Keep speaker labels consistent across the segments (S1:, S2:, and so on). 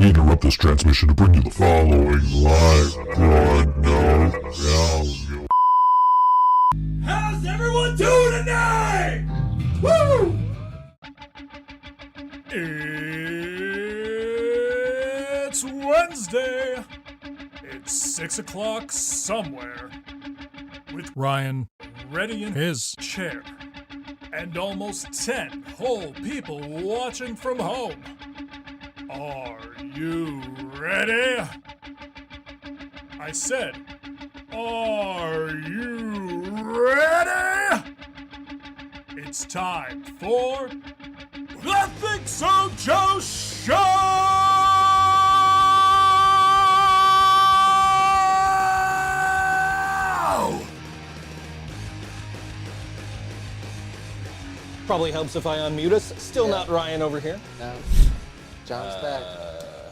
S1: We interrupt this transmission to bring you the following live broadcast.
S2: How's everyone doing tonight? Woo! It's Wednesday. It's 6 o'clock somewhere. With Ryan ready in his chair. And almost 10 whole people watching from home. Are you ready? I said, are you ready? It's time for the ThinkSoJoE Show!
S3: Probably helps if I unmute us. Still not Ryan over here.
S4: No. John's back.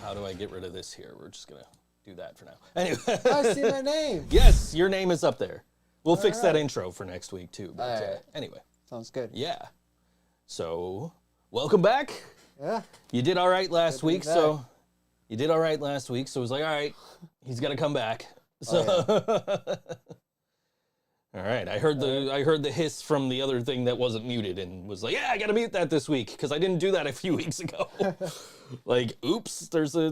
S3: How do I get rid of this here? We're just going to do that for now. Anyway.
S4: I see my name.
S3: Yes, your name is up there. We'll fix that
S4: right.
S3: intro for next week, too. But
S4: All right.
S3: anyway.
S4: Sounds good.
S3: Yeah. So, welcome back.
S4: Yeah.
S3: You did all right last week,
S4: back.
S3: so... You did all right last week, so it was like, all right, he's got to come back. So... All right, I heard the hiss from the other thing that wasn't muted and was like, yeah, I gotta mute that this week because I didn't do that a few weeks ago. Like, oops, there's a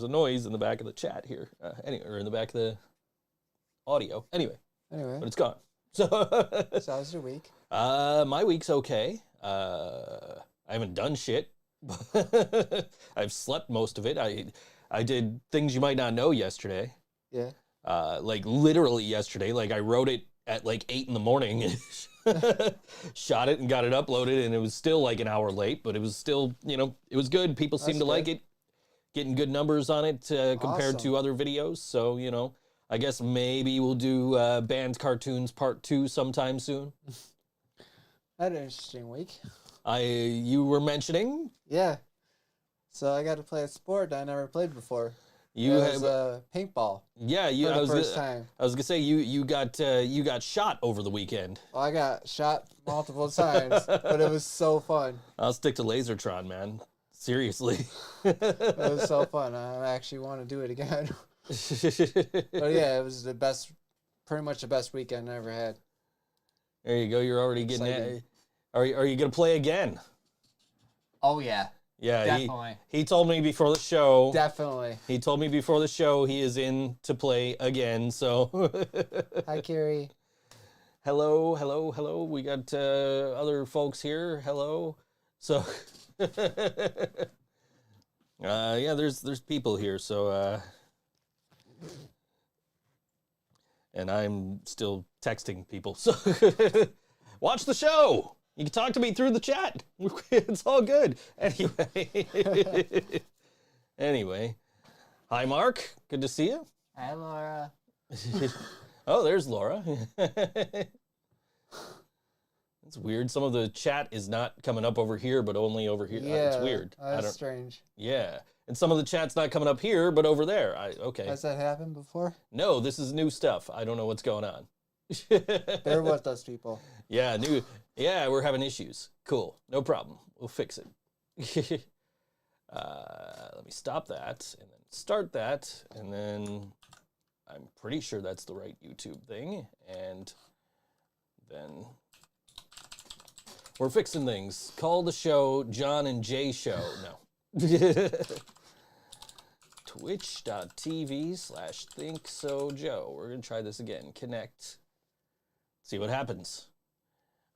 S3: noise in the back of the chat here, anyway, or in the back of the audio. Anyway, but it's gone. So
S4: how's your week?
S3: My week's okay. I haven't done shit. I've slept most of it. I did things you might not know yesterday.
S4: Yeah.
S3: Like literally yesterday, like I wrote it at like 8 in the morning, shot it and got it uploaded, and it was still like an hour late, but it was still, you know, it was good. People seem to like it, getting good numbers on it compared to other videos. So, you know, I guess maybe we'll do Banned Cartoons Part 2 sometime soon.
S4: Had an interesting week.
S3: You were mentioning?
S4: Yeah. So I got to play a sport that I never played before.
S3: You
S4: it was paintball.
S3: Yeah,
S4: for the first time.
S3: I was gonna say you got shot over the weekend.
S4: Well, I got shot multiple times, but it was so fun.
S3: I'll stick to Lasertron, man. Seriously.
S4: It was so fun. I actually want to do it again. But yeah, it was pretty much the best weekend I ever had.
S3: There you go. You're already getting it. Are you gonna play again?
S4: Oh yeah.
S3: Yeah,
S4: definitely.
S3: He told me before the show.
S4: Definitely.
S3: He told me before the show he is in to play again. So.
S4: Hi, Carrie.
S3: Hello, hello, hello. We got other folks here. Hello. So. Yeah, there's people here. So. And I'm still texting people. So. Watch the show. You can talk to me through the chat. It's all good. Anyway. Hi, Mark. Good to see you.
S4: Hi, Laura.
S3: Oh, there's Laura. It's weird. Some of the chat is not coming up over here, but only over here.
S4: Yeah,
S3: it's weird.
S4: That's strange.
S3: Yeah. And some of the chat's not coming up here, but over there. Okay.
S4: Has that happened before?
S3: No, this is new stuff. I don't know what's going on.
S4: Bear with us, people.
S3: Yeah, we're having issues. Cool. No problem. We'll fix it. Let me stop that and then start that. And then I'm pretty sure that's the right YouTube thing. And then we're fixing things. Call the show John and Jay Show. No. Twitch.tv/ThinkSoJoE. We're going to try this again. Connect. See what happens.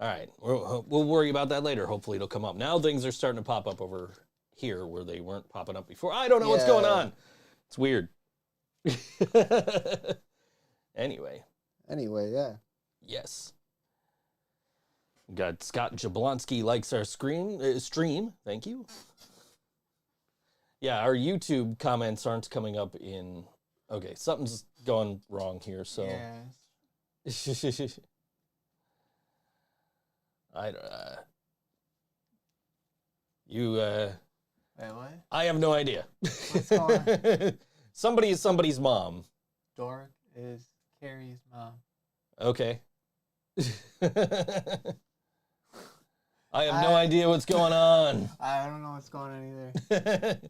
S3: All right, we'll worry about that later. Hopefully it'll come up. Now things are starting to pop up over here where they weren't popping up before. I don't know what's going on. It's weird. Anyway,
S4: yeah.
S3: Yes. Got Scott Jablonski likes our stream. Thank you. Yeah, our YouTube comments aren't coming up in... Okay, something's going wrong here, so...
S4: Yeah. Wait, what?
S3: I have no idea.
S4: What's going on?
S3: Somebody is somebody's mom.
S4: Dork is Carrie's mom.
S3: Okay. I have no idea what's going on.
S4: I don't know what's going on either.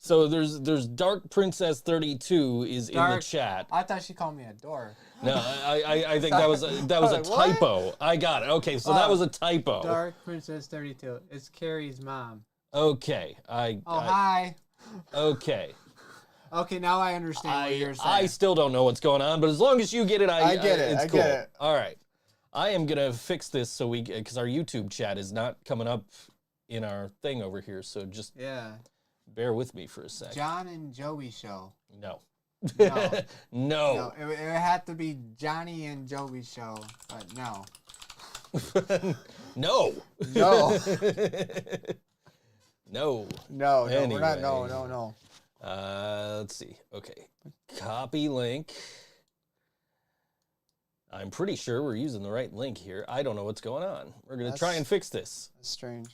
S3: So there's Dark Princess 32 is in the
S4: Dark-
S3: chat.
S4: I thought she called me a dork.
S3: No, I think that was a
S4: What?
S3: typo. I got it. Okay, so that was a typo.
S4: Dark Princess 32. It's Carrie's mom.
S3: Okay,
S4: Hi.
S3: Okay.
S4: Okay, now I understand what you're saying.
S3: I still don't know what's going on, but as long as you get it,
S4: I get it.
S3: It's
S4: I
S3: cool.
S4: get it.
S3: All right, I am gonna fix this so because our YouTube chat is not coming up in our thing over here. So just bear with me for a sec.
S4: John and Joey show.
S3: No.
S4: No.
S3: No.
S4: No, it had to be Johnny and Joey show, but no.
S3: No.
S4: No.
S3: No.
S4: No,
S3: Anyway.
S4: we're not. No.
S3: Let's see. Okay. Copy link. I'm pretty sure we're using the right link here. I don't know what's going on. We're going to try and fix this.
S4: That's strange.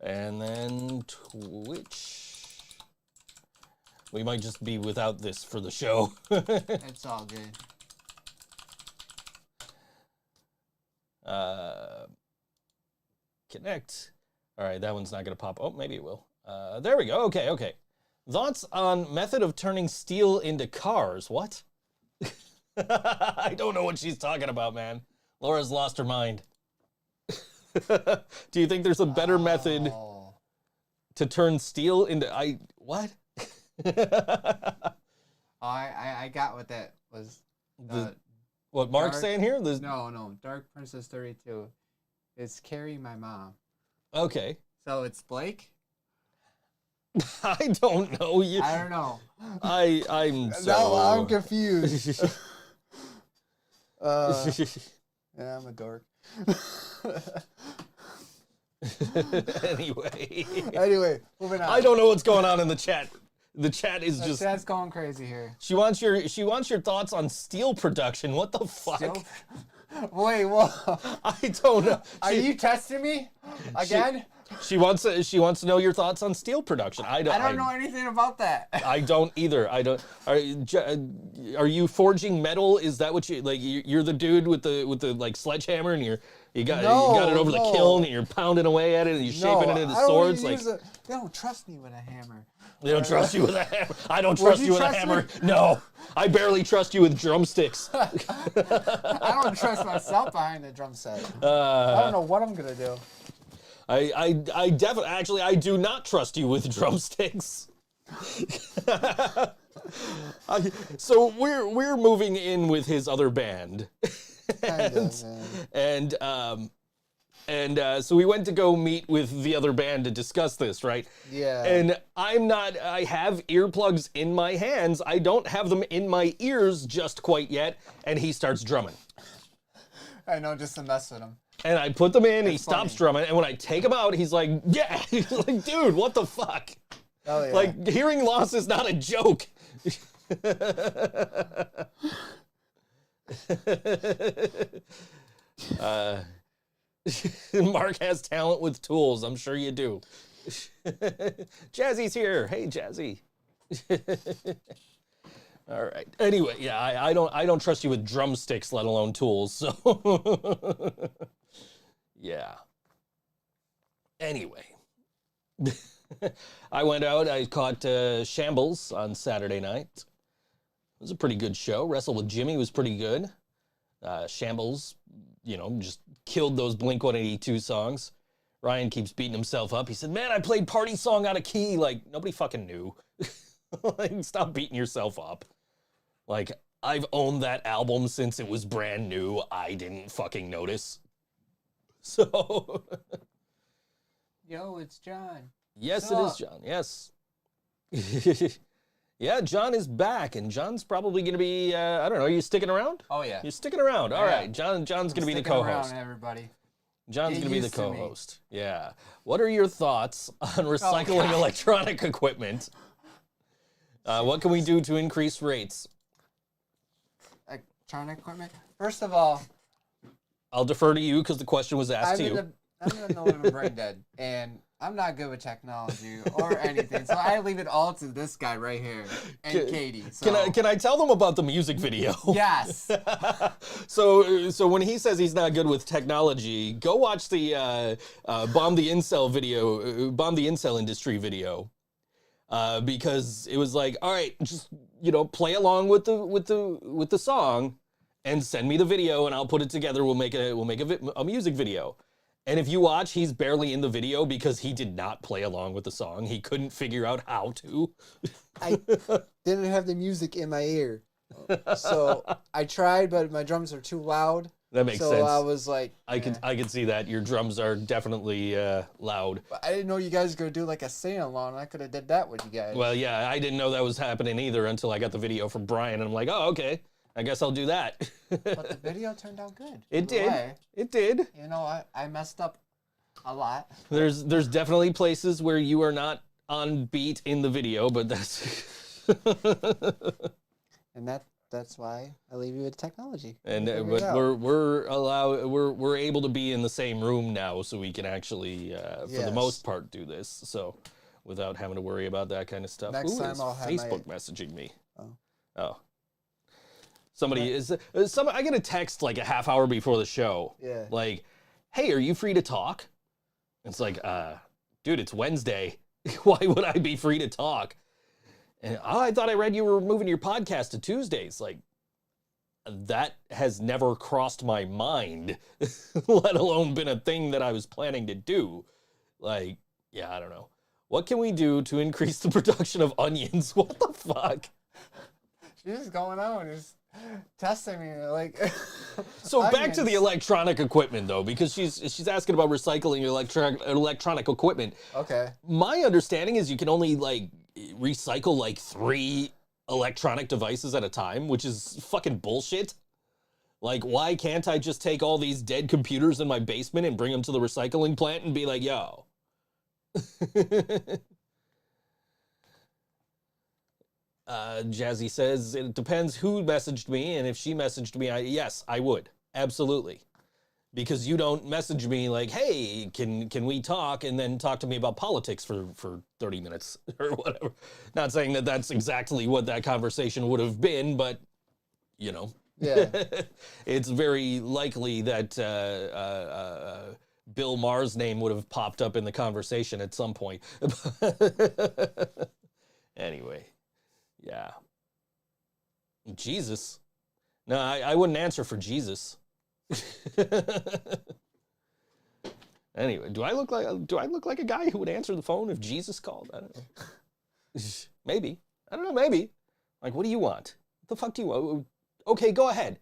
S3: And then Twitch. We might just be without this for the show.
S4: It's all good.
S3: Connect. All right, that one's not going to pop. Oh, maybe it will. There we go. Okay. Thoughts on method of turning steel into cars? What? I don't know what she's talking about, man. Laura's lost her mind. Do you think there's a better method to turn steel into... What?
S4: I got what that was.
S3: What Mark's saying here?
S4: No. Dark Princess 32. It's Carrie, my mom.
S3: Okay.
S4: So it's Blake?
S3: I don't know.
S4: I don't know.
S3: I'm so...
S4: No, I'm confused. Yeah, I'm a dork. Anyway, moving on.
S3: I don't know what's going on in the chat. The chat is just...
S4: The chat's going crazy here.
S3: She wants your thoughts on steel production. What the fuck?
S4: Wait, whoa.
S3: I don't know.
S4: Are you testing me again?
S3: She wants to know your thoughts on steel production. I don't
S4: know anything about that.
S3: I don't either. I don't. Are you forging metal? Is that what you like? You're the dude with the like sledgehammer, and you got it over the kiln, and you're pounding away at it, and you're shaping it into swords. Like
S4: they don't trust me with a hammer.
S3: They don't trust you with a hammer. I don't trust you with a hammer. No, I barely trust you with drumsticks.
S4: I don't trust myself behind the drum set. I don't know what I'm gonna do.
S3: I definitely, actually, I do not trust you with drumsticks. So we're moving in with his other band, and so we went to go meet with the other band to discuss this, right?
S4: Yeah.
S3: And I have earplugs in my hands. I don't have them in my ears just quite yet. And he starts drumming.
S4: I know, just to mess with him.
S3: And I put them in, he stops drumming, and when I take them out, he's like, yeah. He's like, dude, what the fuck?
S4: Oh, yeah.
S3: Like, hearing loss is not a joke. Mark has talent with tools. I'm sure you do. Jazzy's here. Hey, Jazzy. All right. Anyway, yeah, I don't trust you with drumsticks, let alone tools. So, yeah. Anyway, I went out. I caught Shambles on Saturday night. It was a pretty good show. Wrestle with Jimmy was pretty good. Shambles, just killed those Blink-182 songs. Ryan keeps beating himself up. He said, "Man, I played Party Song out of key." Like, nobody fucking knew. Like, stop beating yourself up. Like, I've owned that album since it was brand new. I didn't fucking notice. So.
S4: Yo, it's John.
S3: Yes, it is John. Yes. Yeah, John is back, and John's probably going to be, I don't know, are you sticking around?
S4: Oh, yeah.
S3: You're sticking around. All right. John's going to be the co-host.
S4: Around, everybody.
S3: John's going to be the co-host. Yeah. What are your thoughts on recycling electronic equipment? What can we do to increase rates?
S4: Electronic equipment? First of all,
S3: I'll defer to you because the question was asked to you.
S4: I'm in the middle of brain dead, and I'm not good with technology or anything, so I leave it all to this guy right here and Katie. So.
S3: Can I tell them about the music video?
S4: Yes.
S3: So when he says he's not good with technology, go watch the Bomb the Incel industry video. because it was like, all right, just play along with the song, and send me the video, and I'll put it together. We'll make a music video. And if you watch, he's barely in the video because he did not play along with the song. He couldn't figure out how to.
S4: I didn't have the music in my ear. So I tried, but my drums are too loud.
S3: That makes sense.
S4: So I was like,
S3: I could see that. Your drums are definitely loud.
S4: But I didn't know you guys were going to do like a sing-along. I could have did that with you guys.
S3: Well, yeah, I didn't know that was happening either until I got the video from Brian. And I'm like, oh, okay. I guess I'll do that.
S4: But the video turned out good.
S3: It did. It did.
S4: You know, I messed up a lot.
S3: There's definitely places where you are not on beat in the video, but that's
S4: and that's why I leave you with technology.
S3: And but we're able to be in the same room now, so we can actually for the most part do this. So without having to worry about that kind of stuff.
S4: Next time I'll have
S3: Facebook messaging me. Oh.
S4: Somebody
S3: I get a text like a half hour before the show.
S4: Yeah.
S3: Like, hey, are you free to talk? It's like, dude, it's Wednesday. Why would I be free to talk? And I thought I read you were moving your podcast to Tuesdays. Like, that has never crossed my mind, let alone been a thing that I was planning to do. Like, yeah, I don't know. What can we do to increase the production of onions? What the fuck?
S4: She's just going on. Just testing me, like.
S3: So back to the electronic equipment, though, because she's asking about recycling electronic equipment.
S4: Okay.
S3: My understanding is you can only like recycle like 3 electronic devices at a time, which is fucking bullshit. Like, why can't I just take all these dead computers in my basement and bring them to the recycling plant and be like, yo? Jazzy says, it depends who messaged me, and if she messaged me, yes, I would. Absolutely. Because you don't message me like, hey, can we talk, and then talk to me about politics for 30 minutes or whatever. Not saying that that's exactly what that conversation would have been, but, you know.
S4: Yeah.
S3: It's very likely that Bill Maher's name would have popped up in the conversation at some point. Anyway. Yeah. Jesus. No, I wouldn't answer for Jesus. Anyway, do I look like a guy who would answer the phone if Jesus called? I don't know. Maybe. I don't know, maybe. Like, what do you want? What the fuck do you want? Okay, go ahead.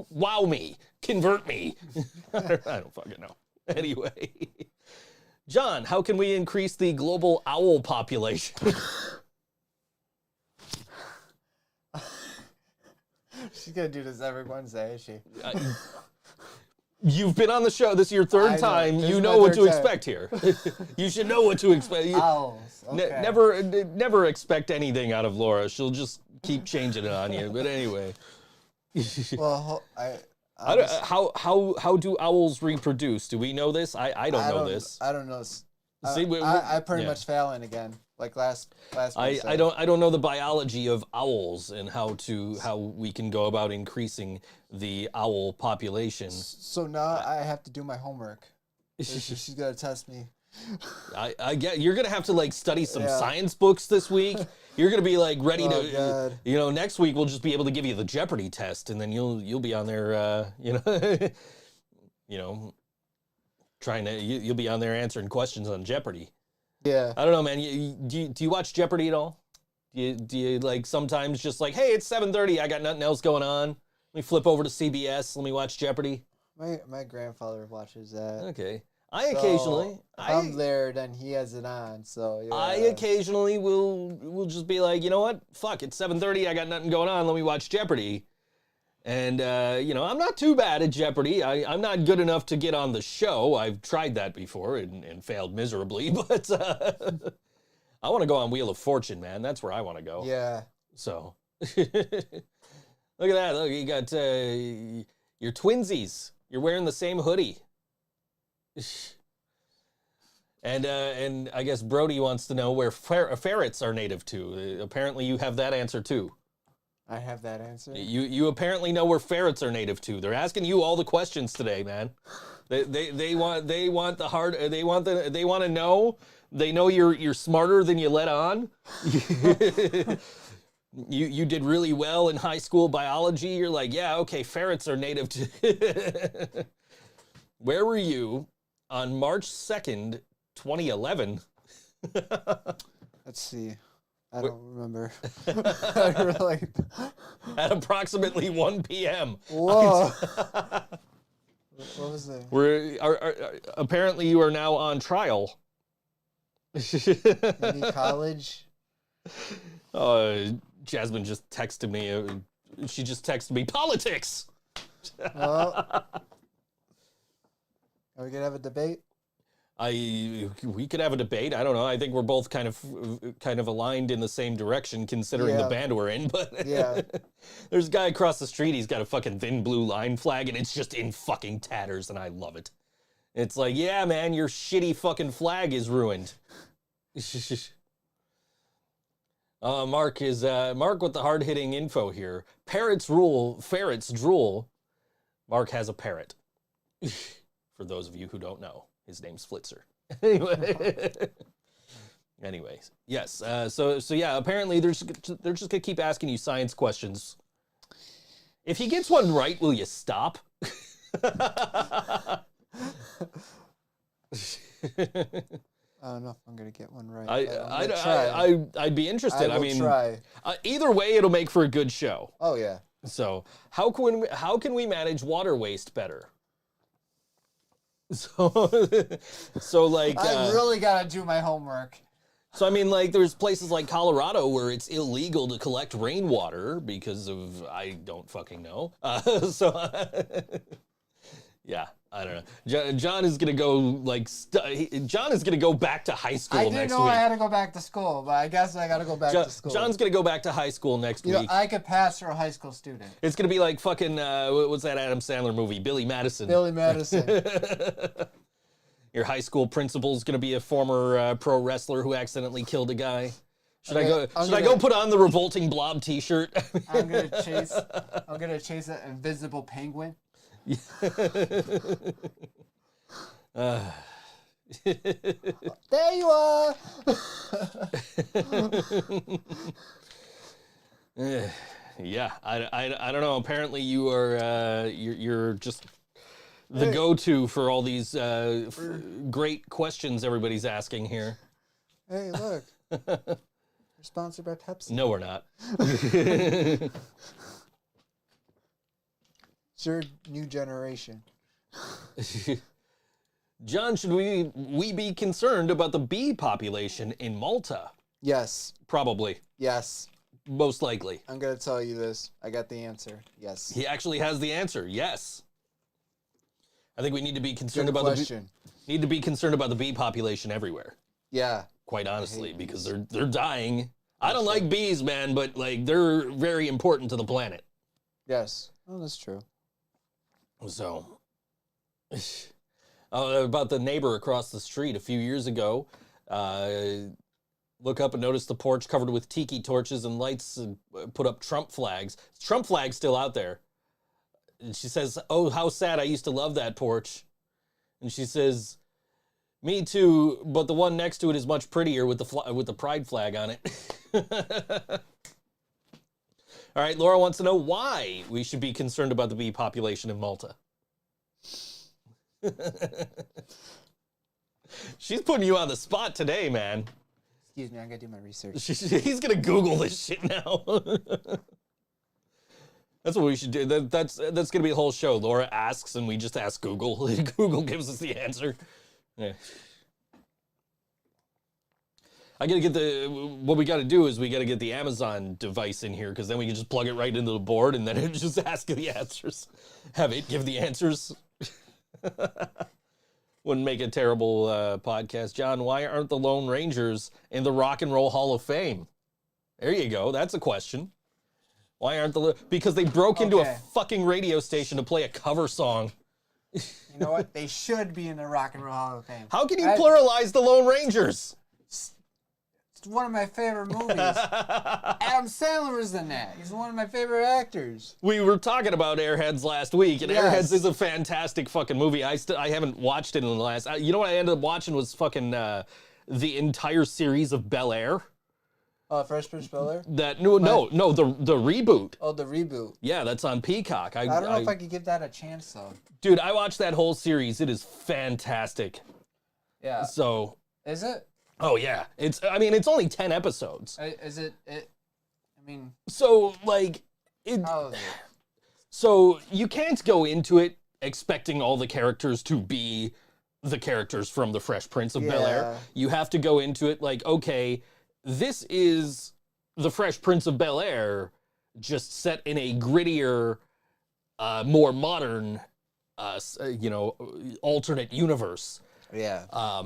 S3: Wow me. Convert me. I don't fucking know. Anyway. John, how can we increase the global owl population?
S4: She's gonna do this every Wednesday, is she?
S3: You've been on the show. This is your third time. You know what to expect here. You should know what to expect.
S4: Owls. Okay.
S3: Never expect anything out of Laura. She'll just keep changing it on you. But anyway.
S4: Well,
S3: how do owls reproduce? Do we know this? I don't know this.
S4: I don't know.
S3: See,
S4: I pretty much failing again. Like last
S3: I don't know the biology of owls and how we can go about increasing the owl population.
S4: So now I have to do my homework. She's gonna test me.
S3: I get you're gonna have to like study some science books this week. You're gonna be like ready to,
S4: God.
S3: Next week we'll just be able to give you the Jeopardy test, and then you'll be on there, you'll be on there answering questions on Jeopardy.
S4: Yeah.
S3: I don't know, man. Do you watch Jeopardy at all? Do you like sometimes just like, hey, it's 7:30, I got nothing else going on. Let me flip over to CBS. Let me watch Jeopardy.
S4: My grandfather watches that.
S3: Okay. Occasionally.
S4: If I'm there, then he has it on. So yeah.
S3: I occasionally will just be like, you know what? Fuck, it's 7:30. I got nothing going on. Let me watch Jeopardy. And, I'm not too bad at Jeopardy. I'm not good enough to get on the show. I've tried that before and failed miserably. But I want to go on Wheel of Fortune, man. That's where I want to go.
S4: Yeah.
S3: So, look at that. Look, you got your twinsies. You're wearing the same hoodie. And I guess Brody wants to know where ferrets are native to. Apparently you have that answer too.
S4: I have that answer.
S3: You apparently know where ferrets are native to. They're asking you all the questions today, man. They want to know. They know you're smarter than you let on. You did really well in high school biology. You're like, yeah, okay, ferrets are native to. Where were you on March 2nd, 2011?
S4: Let's see. I don't remember. I really...
S3: At approximately 1 p.m.
S4: Whoa. What was that?
S3: Apparently you are now on trial.
S4: Any college?
S3: Jasmine just texted me. She just texted me, politics!
S4: Well, are we going to have a debate?
S3: We could have a debate. I don't know. I think we're both kind of aligned in the same direction, considering the band we're in. But
S4: yeah,
S3: there's a guy across the street. He's got a fucking thin blue line flag, and it's just in fucking tatters, and I love it. It's like, yeah, man, your shitty fucking flag is ruined. Mark with the hard hitting info here. Parrots rule, ferrets drool. Mark has a parrot. For those of you who don't know. His name's Flitzer. Anyways, yes. So yeah. Apparently, they're just gonna keep asking you science questions. If he gets one right, will you stop?
S4: I don't know if I'm gonna get one right.
S3: I'd be interested.
S4: I will try.
S3: Either way, it'll make for a good show.
S4: Oh yeah.
S3: So how can we manage water waste better? So like
S4: I really gotta do my homework.
S3: So I mean, like, there's places like Colorado where it's illegal to collect rainwater because of I don't fucking know. Yeah, I don't know. John is gonna go like John is gonna go back to high school next week.
S4: I didn't know I had to go back to school, but I guess I gotta go back to school.
S3: John's gonna go back to high school next week.
S4: You know, I could pass for a high school student.
S3: It's gonna be like fucking what's that Adam Sandler movie? Billy Madison.
S4: Billy Madison.
S3: Your high school principal's gonna be a former pro wrestler who accidentally killed a guy. Should I go put on the revolting blob T-shirt?
S4: I'm gonna chase an invisible penguin.
S3: There
S4: you are.
S3: Yeah, I don't know. Apparently, you are you're just the go-to for all these great questions everybody's asking here.
S4: Hey, look. We're sponsored by Pepsi.
S3: No, we're not.
S4: It's your new generation.
S3: John, should we be concerned about the bee population in Malta?
S4: Yes.
S3: Probably.
S4: Yes.
S3: Most likely.
S4: I'm going to tell you this. I got the answer. Yes.
S3: He actually has the answer. Yes. I think we need to be concerned about the bee population everywhere.
S4: Yeah.
S3: Quite honestly, because they're dying. I don't like bees, man, but like they're very important to the planet.
S4: Yes. Oh, that's true.
S3: So, about the neighbor across the street a few years ago, look up and notice the porch covered with tiki torches and lights and put up Trump flags. Trump flag's still out there. And she says, "Oh, how sad, I used to love that porch." And she says, "Me too, but the one next to it is much prettier with the pride flag on it." All right, Laura wants to know why we should be concerned about the bee population in Malta. She's putting you on the spot today, man.
S4: Excuse me, I gotta do my research.
S3: He's gonna Google this shit now. That's what we should do. That's gonna be the whole show. Laura asks, and we just ask Google. Google gives us the answer. Yeah. What we gotta do is we gotta get the Amazon device in here, because then we can just plug it right into the board and then it just ask the answers. Have it give the answers. Wouldn't make a terrible podcast. John, why aren't the Lone Rangers in the Rock and Roll Hall of Fame? There you go. That's a question. Why aren't because they broke into a fucking radio station to play a cover song.
S4: You know what? They should be in the Rock and Roll Hall of Fame.
S3: How can you pluralize the Lone Rangers?
S4: It's one of my favorite movies. Adam Sandler was in that. He's one of my favorite actors.
S3: We were talking about Airheads last week, and
S4: Yes.
S3: Airheads is a fantastic fucking movie. I haven't watched it in the last. You know what I ended up watching was fucking the entire series of Bel Air.
S4: Fresh Prince of Bel-Air?
S3: No, the reboot.
S4: Oh, the reboot.
S3: Yeah, that's on Peacock.
S4: I don't know if I could give that a chance, though.
S3: Dude, I watched that whole series. It is fantastic.
S4: Yeah.
S3: So.
S4: Is it?
S3: Oh yeah, it's only 10 episodes.
S4: Is it?
S3: So like it.
S4: How is it?
S3: So you can't go into it expecting all the characters to be the characters from the Fresh Prince of Bel-Air.
S4: Yeah.
S3: You have to go into it like, okay, this is the Fresh Prince of Bel-Air, just set in a grittier, more modern, alternate universe.
S4: Yeah.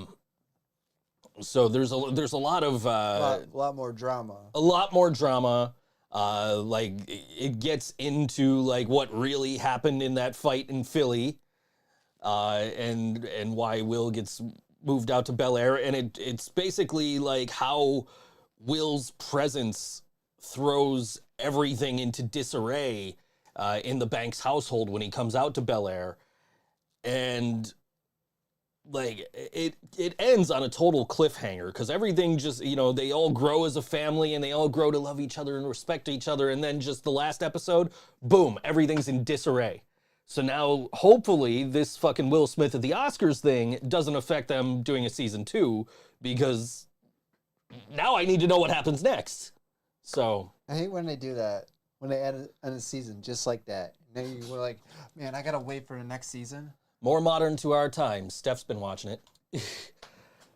S3: So there's a lot of
S4: a lot more drama.
S3: a lot more drama. Like it gets into like what really happened in that fight in Philly, and why Will gets moved out to Bel Air, and it's basically like how Will's presence throws everything into disarray in the Banks household when he comes out to Bel Air, and like it ends on a total cliffhanger because everything just, they all grow as a family and they all grow to love each other and respect each other, and then just the last episode, boom, everything's in disarray. So now hopefully this fucking Will Smith at the Oscars thing doesn't affect them doing a season 2, because now I need to know what happens next. So
S4: I hate when they do that. When they end a season just like that. And then you were like, man, I gotta wait for the next season.
S3: more modern to our times. Steph's been watching it.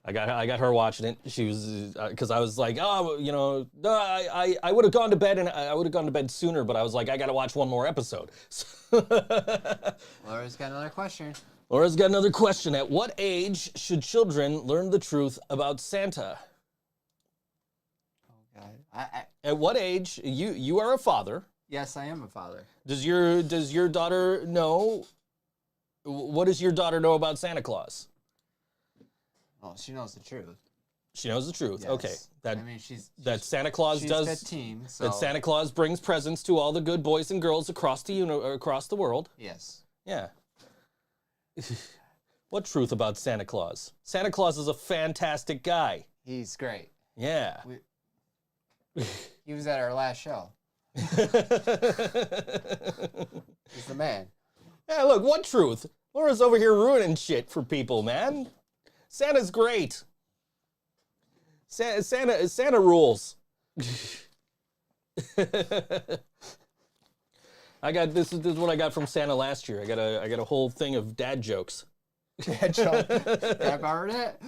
S3: I got her watching it. She was, because I was like, oh, I would have gone to bed, and I would have gone to bed sooner, but I was like, I got to watch one more episode.
S4: Laura's got another question.
S3: Laura's got another question. At what age should children learn the truth about Santa?
S4: Oh God.
S3: At what age? You are a father.
S4: Yes, I am a father.
S3: Does your daughter know? What does your daughter know about Santa Claus?
S4: Oh, she knows the truth.
S3: She knows the truth.
S4: Yes.
S3: Okay.
S4: She's
S3: Santa Claus
S4: she's
S3: does
S4: 15, so
S3: that Santa Claus brings presents to all the good boys and girls across the world.
S4: yes.
S3: Yeah. What truth about Santa Claus? Santa Claus is a fantastic guy.
S4: He's great.
S3: Yeah.
S4: He was at our last show. He's the man.
S3: Yeah, look, what truth? Laura's over here ruining shit for people, man. Santa's great. Santa rules. I got this is what I got from Santa last year. I got a whole thing of dad jokes.
S4: Dad joke. Dad borrowed it.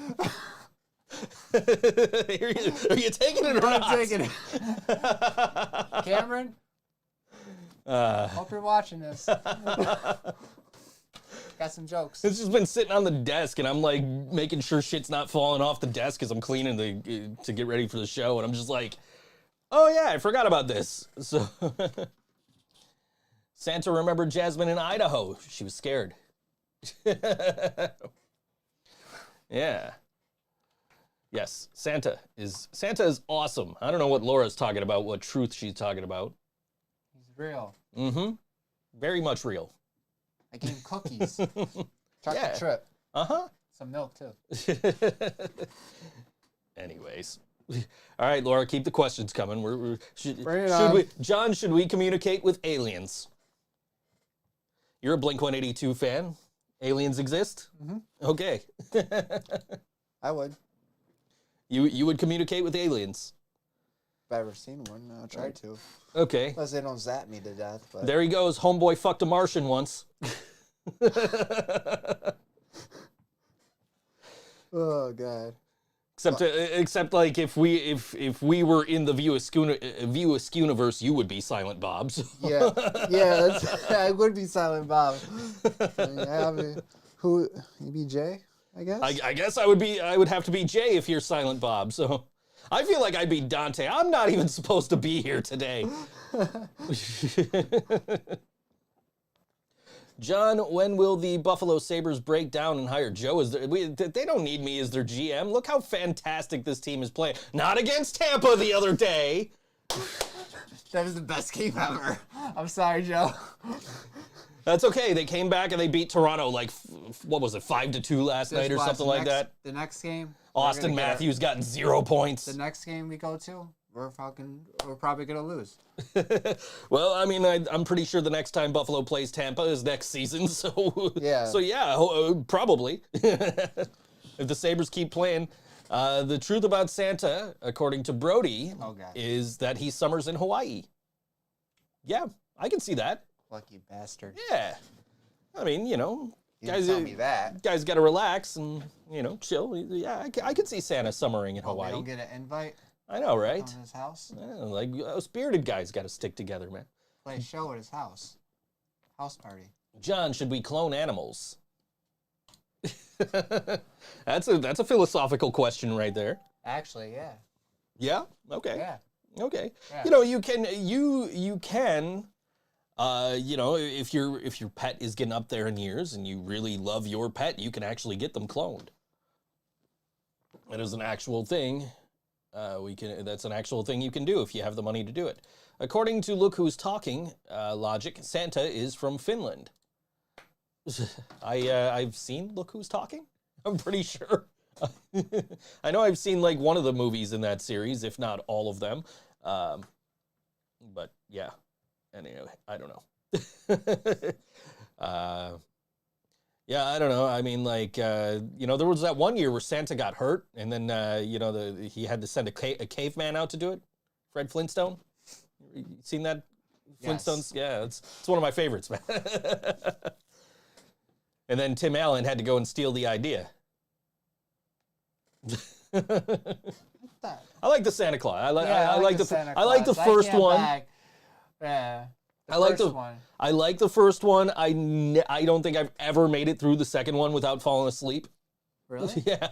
S3: Are you taking it or
S4: I'm
S3: not?
S4: taking it. Cameron, hope you're watching this. Got some jokes.
S3: It's just been sitting on the desk, and I'm like making sure shit's not falling off the desk as I'm cleaning to get ready for the show, and I'm just like, oh yeah, I forgot about this. So Santa remembered Jasmine in Idaho. She was scared. Yeah. Yes, Santa is awesome. I don't know what Laura's talking about, what truth she's talking about.
S4: He's real.
S3: Mm-hmm. Very much real.
S4: I gave him cookies. Chocolate
S3: Yeah.
S4: trip.
S3: Uh-huh.
S4: Some milk too.
S3: Anyways. All right, Laura, keep the questions coming.
S4: Bring it on.
S3: Should we communicate with aliens? You're a Blink-182 fan. Aliens exist?
S4: Mm-hmm.
S3: Okay.
S4: I would.
S3: You would communicate with aliens.
S4: If I ever seen one, I'll try to.
S3: Okay.
S4: Unless they don't zap me to death. But
S3: There he goes. Homeboy fucked a Martian once.
S4: oh God.
S3: Except like if we were in the View Askew universe, you would be Silent Bob. So.
S4: Yeah. Yeah. I would be Silent Bob. Who? Maybe Jay. I guess.
S3: I guess I would have to be Jay if you're Silent Bob. So I feel like I'd be Dante. I'm not even supposed to be here today. John, when will the Buffalo Sabres break down and hire Joe as they don't need me as their GM. Look how fantastic this team is playing. Not against Tampa the other day.
S4: That was the best game ever. I'm sorry, Joe.
S3: That's okay. They came back and they beat Toronto like, what was it, 5-2 last night or something like that.
S4: The next game,
S3: Austin Matthews got 0 points.
S4: the next game we go to, we're probably gonna lose.
S3: Well, I mean, I'm pretty sure the next time Buffalo plays Tampa is next season. So yeah, probably. If the Sabres keep playing. The truth about Santa, according to Brody, is that he summers in Hawaii. Yeah, I can see that.
S4: Lucky bastard.
S3: Yeah. I mean,
S4: You
S3: guys,
S4: tell me that.
S3: guys got to relax and, chill. Yeah, I can see Santa summering in Hawaii.
S4: We don't get an invite
S3: I know, right?
S4: on his house.
S3: Yeah, like, spirited guys got to stick together, man.
S4: Play a show at his house. House party.
S3: John, should we clone animals? That's a philosophical question right there.
S4: Actually, yeah.
S3: Yeah? Okay.
S4: Yeah.
S3: Okay.
S4: Yeah.
S3: You can if your pet is getting up there in years and you really love your pet, you can actually get them cloned. That is an actual thing. That's an actual thing you can do if you have the money to do it. According to Look Who's Talking logic, Santa is from Finland. I've seen Look Who's Talking. I'm pretty sure. I know I've seen like one of the movies in that series, if not all of them. But yeah. Anyway, I don't know. Yeah, I don't know. I mean, like, there was that one year where Santa got hurt, and then, he had to send a caveman out to do it. Fred Flintstone. You seen that?
S4: Yes.
S3: Flintstones? Yeah, it's one of my favorites, man. And then Tim Allen had to go and steal the idea. I like the Santa Claus. I like the
S4: Santa
S3: I like the
S4: Claus.
S3: first one.
S4: Yeah.
S3: I like the
S4: one.
S3: I like the first one. I don't think I've ever made it through the second one without falling asleep.
S4: Really?
S3: Yeah.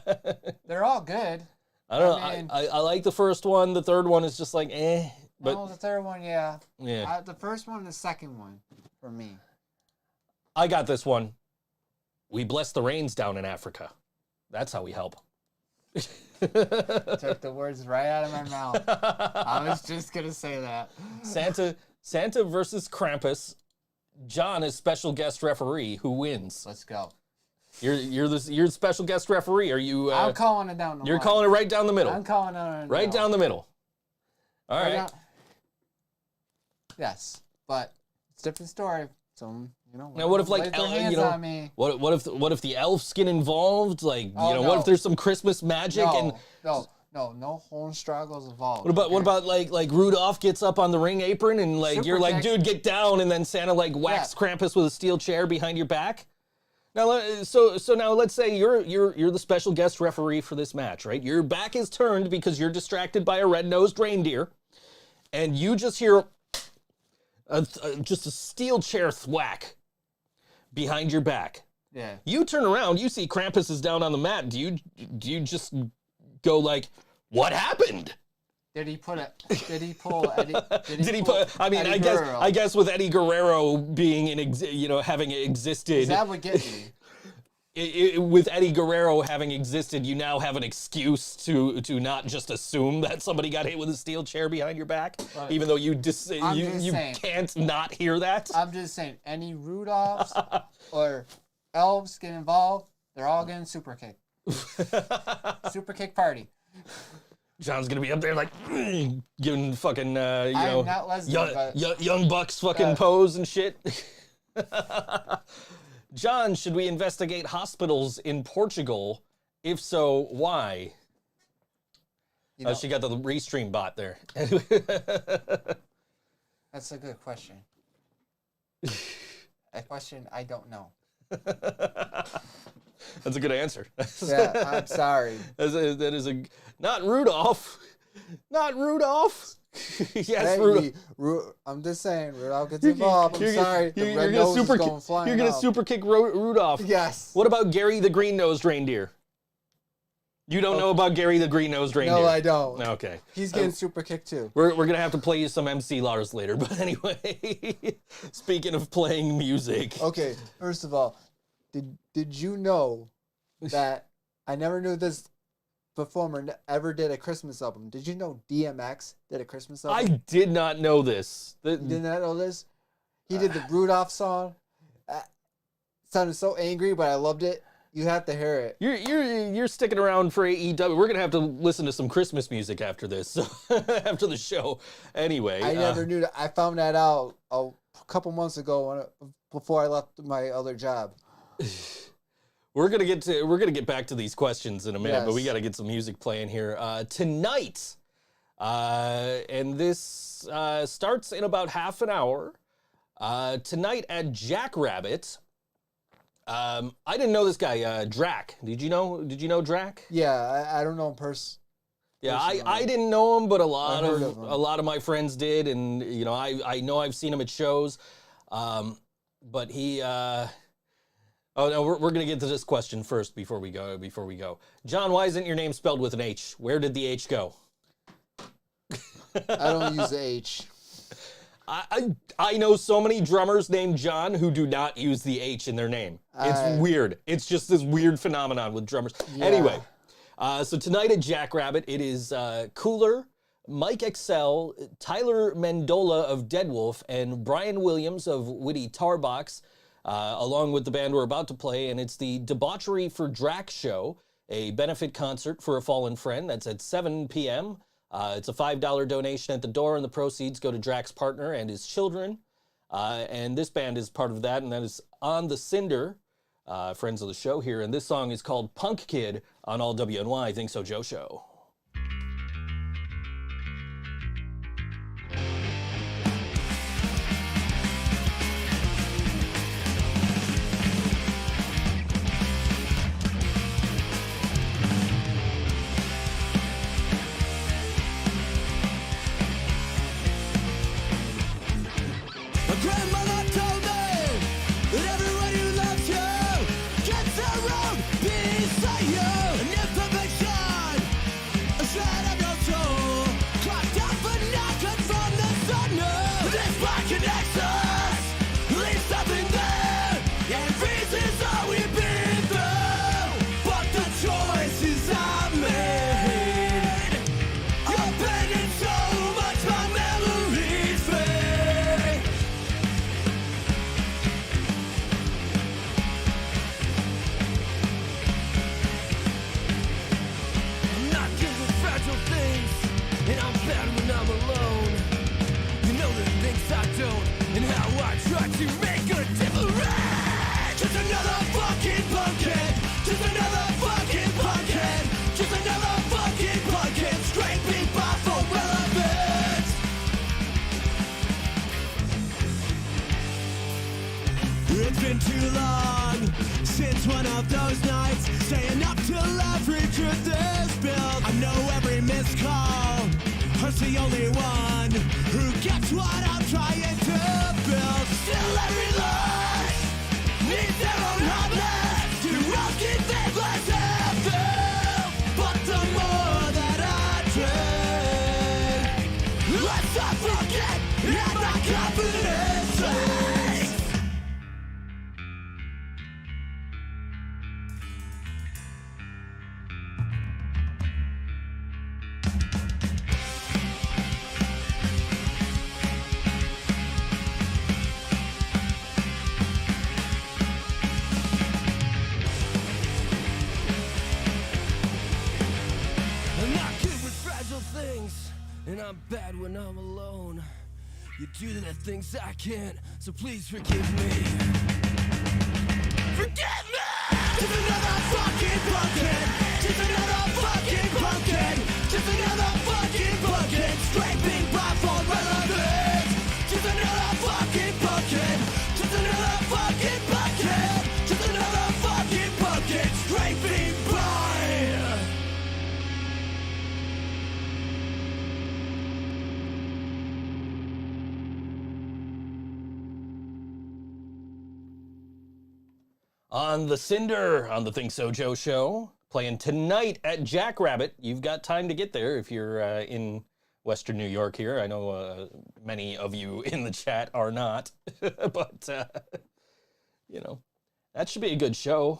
S4: They're all good.
S3: I don't know.
S4: I mean-
S3: I like the first one. The third one is just like eh. But
S4: No, the third one, yeah.
S3: yeah,
S4: The first one and the second one, for me.
S3: I got this one. We bless the rains down in Africa. That's how we help.
S4: Took the words right out of my mouth. I was just gonna say that.
S3: Santa versus Krampus. John is special guest referee. Who wins?
S4: Let's go.
S3: You're special guest referee. Are you?
S4: I'm calling it down the
S3: You're
S4: line.
S3: calling it right down the middle.
S4: I'm calling it
S3: Right down the middle. All right.
S4: Yes, but it's a different story. So
S3: Now, what if like
S4: laid their
S3: el-
S4: hands
S3: you know
S4: on me.
S3: what if the elves get involved? Like what
S4: no.
S3: if there's some Christmas magic and
S4: No Hornstroggles involved.
S3: what about like Rudolph gets up on the ring apron and like
S4: Super
S3: you're like,
S4: kick.
S3: dude, get down, and then Santa like whacks Krampus with a steel chair behind your back. Now, so now let's say you're the special guest referee for this match, right? Your back is turned because you're distracted by a red-nosed reindeer, and you just hear just a steel chair thwack behind your back.
S4: Yeah.
S3: You turn around, you see Krampus is down on the mat. Do you just go like, what happened?
S4: Did he pull Eddie?
S3: Did he put? I mean,
S4: Eddie Guerrero?
S3: I guess with Eddie Guerrero being having existed,
S4: That would get me.
S3: with Eddie Guerrero having existed, you now have an excuse to not just assume that somebody got hit with a steel chair behind your back, even though you can't not hear that.
S4: I'm just saying, any Rudolphs or elves get involved, they're all getting super kick. Super kick party.
S3: John's gonna be up there like giving fucking
S4: I am not lesbian, but
S3: young bucks fucking pose and shit. John, should we investigate hospitals in Portugal? If so, why? She got the Restream bot there.
S4: That's a good question. A question I don't know.
S3: That's a good answer.
S4: Yeah, I'm sorry.
S3: That is not Rudolph. Not Rudolph. Yes,
S4: Hey,
S3: Rudolph.
S4: I'm just saying, Rudolph gets involved. I'm sorry. The red nose is going flying
S3: You're gonna
S4: out.
S3: super kick Rudolph.
S4: Yes.
S3: What about Gary the green-nosed reindeer? You don't know about Gary the Green-Nosed Reindeer?
S4: No, I don't.
S3: Okay.
S4: He's getting super kicked too.
S3: We're going to have to play you some MC Lars later. But anyway, speaking of playing music.
S4: Okay, first of all, did you know that I never knew this performer ever did a Christmas album? Did you know DMX did a Christmas album?
S3: I did not know this.
S4: You did not know this? He did the Rudolph song. Sounded so angry, but I loved it. You have to hear it.
S3: You're sticking around for AEW. We're gonna have to listen to some Christmas music after this, after the show. Anyway,
S4: I never knew that. I found that out a couple months ago before I left my other job.
S3: We're gonna get back to these questions in a minute, but we
S4: Yes.
S3: got to get some music playing here tonight. And this starts in about half an hour. Tonight at Jackrabbit. I didn't know this guy, Drac. Did you know Drac?
S4: Yeah, I don't know him personally.
S3: Yeah, I didn't know him, but a lot
S4: heard of him.
S3: of my friends did, and you know I know I've seen him at shows. But he oh no, we're gonna get to this question first before we go. John, why isn't your name spelled with an H? Where did the H go?
S4: I don't use the H.
S3: I know so many drummers named John who do not use the H in their name. It's weird. It's just this weird phenomenon with drummers.
S4: Yeah.
S3: Anyway, so tonight at Jackrabbit, it is Cooler, Mike Excel, Tyler Mendola of Deadwolf, and Brian Williams of Witty Tarbox, along with the band we're about to play. And it's the Debauchery for Drac show, a benefit concert for a fallen friend. That's at 7 p.m. It's a $5 donation at the door, and the proceeds go to Drac's partner and his children. And this band is part of that, and that is On the Cinder, friends of the show here. And this song is called Punk Kid on all WNY Think So Joe Show.
S5: Grandmother told me that everyone who loves you gets their own piece of you. An information, a shred of your soul, clocked up and knocking from the sun. This black connections leaves something there, and reasons all we've been through. But the choices I made, you're bending so much my memories fade. I'm not good with fragile things, and I'm bad when I'm alone. You know the things I don't, and how I try to make a difference. Just another fucking pumpkin, just another fucking pumpkin, just another fucking pumpkin, scraping by for relevance. It's been too long since one of those nights, staying up till every truth is spilled. I know every missed call hurts the only one who gets what I'm trying to build. Still every life needs their own hotness to rock it, they bless and feel. But the more that I drink, less I forget, and my confidence sinks. I'm not good with fragile things, and I'm bad when I'm alone. You do the things I can't, so please forgive me. Forgive me! Just another fucking pumpkin! Just another fucking pumpkin! Just another fucking pumpkin! Scraping by for relevance! Just another fucking pumpkin! Just another fucking pumpkin! Just another fucking pumpkin! Scraping by!
S3: On the Cinder on the Think So Joe Show, playing tonight at Jackrabbit. You've got time to get there if you're in Western New York here. I know many of you in the chat are not, but you know, that should be a good show.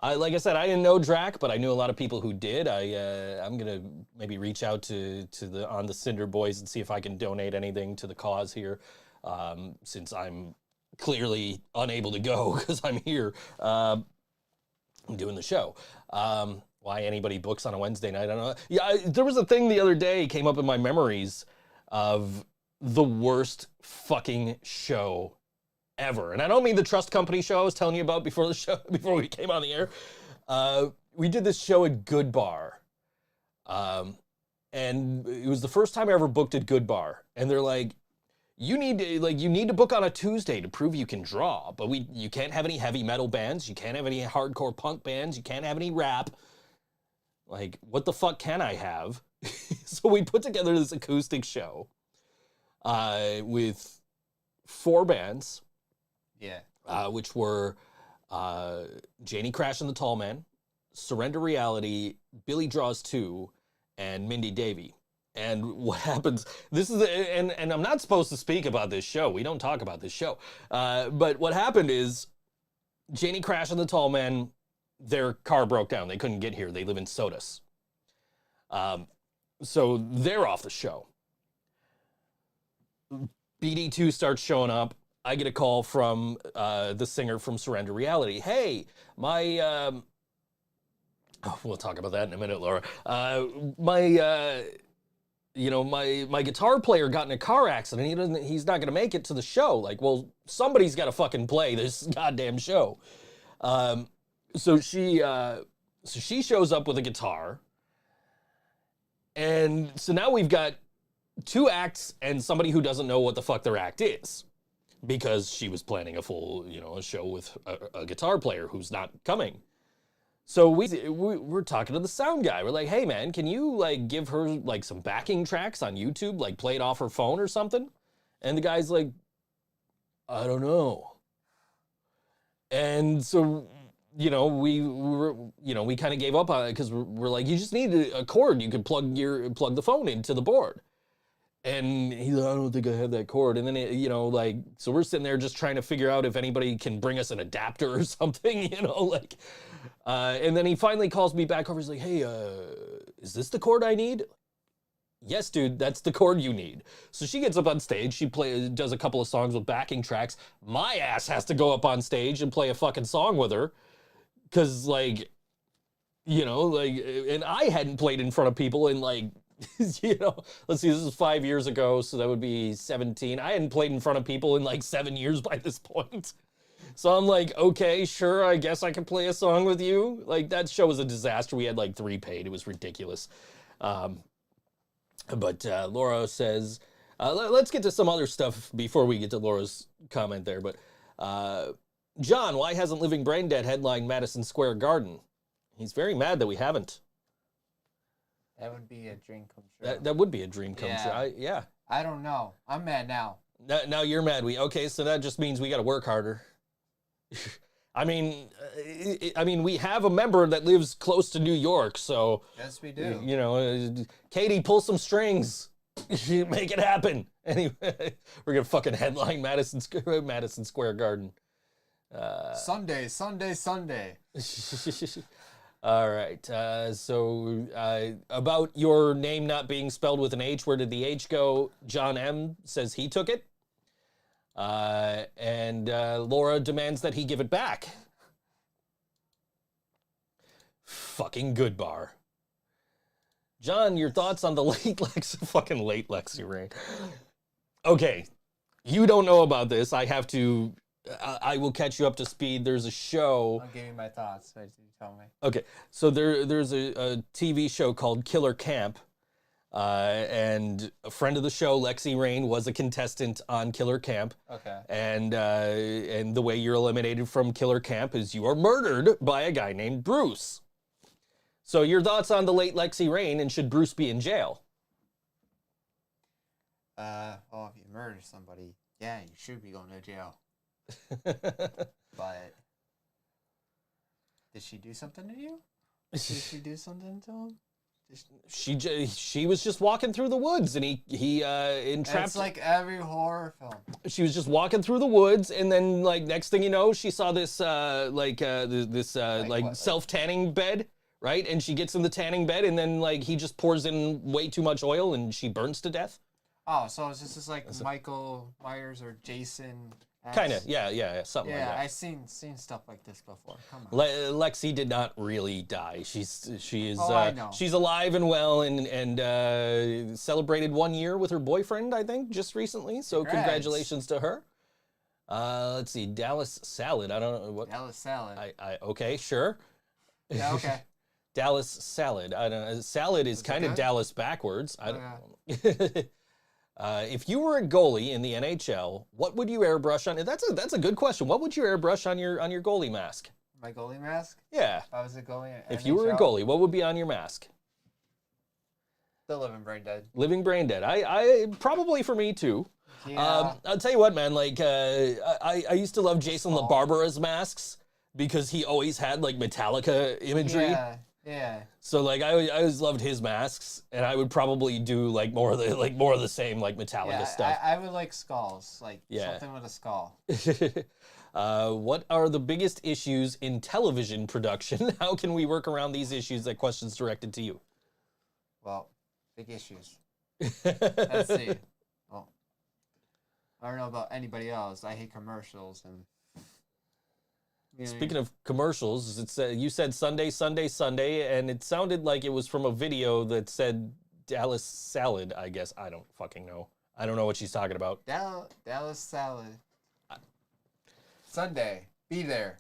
S3: Like I said, I didn't know Drac, but I knew a lot of people who did. I'm gonna maybe reach out to the On the Cinder Boys and see if I can donate anything to the cause here, since I'm clearly unable to go because I'm here doing the show. Why anybody books on a Wednesday night, I don't know. Yeah, there was a thing the other day came up in my memories of the worst fucking show ever. And I don't mean the trust company show I was telling you about before the show, before we came on the air. We did this show at Good Bar. And it was the first time I ever booked at Good Bar. And they're like, you need to book on a Tuesday to prove you can draw, but you can't have any heavy metal bands, you can't have any hardcore punk bands, you can't have any rap. Like, what the fuck can I have? So we put together this acoustic show with 4 bands.
S4: Yeah.
S3: Which were Janie Crash and the Tall Man, Surrender Reality, Billy Draws 2, and Mindy Davy. And what happens, this is, and I'm not supposed to speak about this show. We don't talk about this show. But what happened is Janie Crash and the Tall Man, their car broke down. They couldn't get here. They live in Sodus. So they're off the show. BD2 starts showing up. I get a call from the singer from Surrender Reality. Hey, my, we'll talk about that in a minute, Laura. My guitar player got in a car accident. He's not gonna make it to the show. Like, well, somebody's gotta fucking play this goddamn show. So she shows up with a guitar. And so now we've got 2 acts and somebody who doesn't know what the fuck their act is, because she was planning a full, a show with a guitar player who's not coming. So we're talking to the sound guy. We're like, hey man, can you like give her like some backing tracks on YouTube, like play it off her phone or something? And the guy's like, I don't know. And so, we kind of gave up on it because we're like, you just need a cord. You could plug the phone into the board. And he's like, I don't think I have that cord. And then, so we're sitting there just trying to figure out if anybody can bring us an adapter or something, and then he finally calls me back over. He's like, hey, is this the cord I need? Yes, dude, that's the cord you need. So she gets up on stage. She does a couple of songs with backing tracks. My ass has to go up on stage and play a fucking song with her. Cause and I hadn't played in front of people in let's see, this is 5 years ago, so that would be 17. I hadn't played in front of people in 7 years by this point. So I'm like, okay, sure, I guess I can play a song with you. That show was a disaster. We had 3 paid. It was ridiculous. But Laura says, let's get to some other stuff before we get to Laura's comment there. But John, why hasn't Living Brain Dead headlined Madison Square Garden? He's very mad that we haven't.
S4: That would be a dream come true.
S3: That would be a dream come true. Yeah.
S4: I don't know. I'm mad now.
S3: Now you're mad. Okay, so that just means we got to work harder. I mean, we have a member that lives close to New York, so
S4: yes, we do.
S3: Katie, pull some strings, make it happen. Anyway, we're gonna fucking headline Madison Square Garden.
S4: Sunday.
S3: All right. So about your name not being spelled with an H, where did the H go? John M says he took it. And Laura demands that he give it back. Fucking Good Bar. John, your thoughts on the late Lexi Rain. Okay, you don't know about this. I will catch you up to speed. There's a show.
S4: I'll give you my thoughts. Wait till you tell me.
S3: Okay, so there's a TV show called Killer Camp. And a friend of the show, Lexi Rain, was a contestant on Killer Camp.
S4: Okay.
S3: And the way you're eliminated from Killer Camp is you are murdered by a guy named Bruce. So your thoughts on the late Lexi Rain, and should Bruce be in jail?
S4: Well, if you murder somebody, yeah, you should be going to jail. But did she do something to you? Did she do something to him?
S3: She was just walking through the woods, and he entrapped.
S4: It's like every horror film.
S3: She was just walking through the woods, and then like next thing you know, she saw this like
S4: what?
S3: self-tanning bed, right? And she gets in the tanning bed, and then like he just pours in way too much oil, and she burns to death.
S4: Oh, so it's just like Michael Myers or Jason.
S3: Kind of, yeah, something like
S4: Yeah,
S3: that.
S4: I've seen stuff like this before. Come on.
S3: Lexi did not really die. She is
S4: I know.
S3: she's alive and well, and celebrated 1 year with her boyfriend, I think, just recently. So
S4: Congrats.
S3: congratulations to her. Let's see, Dallas Salad. I don't know what.
S4: Dallas Salad.
S3: I okay, sure.
S4: Yeah, okay.
S3: Dallas Salad. I don't know. Salad is
S4: it
S3: kind of
S4: good?
S3: Dallas backwards. I don't
S4: Okay.
S3: know. If you were a goalie in the NHL, what would you airbrush on? That's a good question. What would you airbrush on your goalie mask?
S4: My goalie mask?
S3: Yeah.
S4: If I was a goalie in
S3: If you were a
S4: NHL,
S3: goalie, what would be on your mask?
S4: The living brain dead.
S3: Living brain dead. I probably for me too.
S4: Yeah.
S3: I'll tell you what, man. Like I used to love Jason LaBarbera's masks because he always had like Metallica imagery.
S4: Yeah.
S3: So like I always loved his masks, and I would probably do like more of the same like Metallica
S4: Yeah,
S3: stuff.
S4: I would like skulls. Like
S3: Yeah.
S4: something with a skull.
S3: What are the biggest issues in television production? How can we work around these issues? That question's directed to you.
S4: Well, big issues. Let's see. Well, I don't know about anybody else. I hate commercials and.
S3: Speaking of commercials, you said Sunday, Sunday, Sunday, and it sounded like it was from a video that said Dallas Salad, I guess. I don't fucking know. I don't know what she's talking about.
S4: Dallas Salad. Sunday, be there.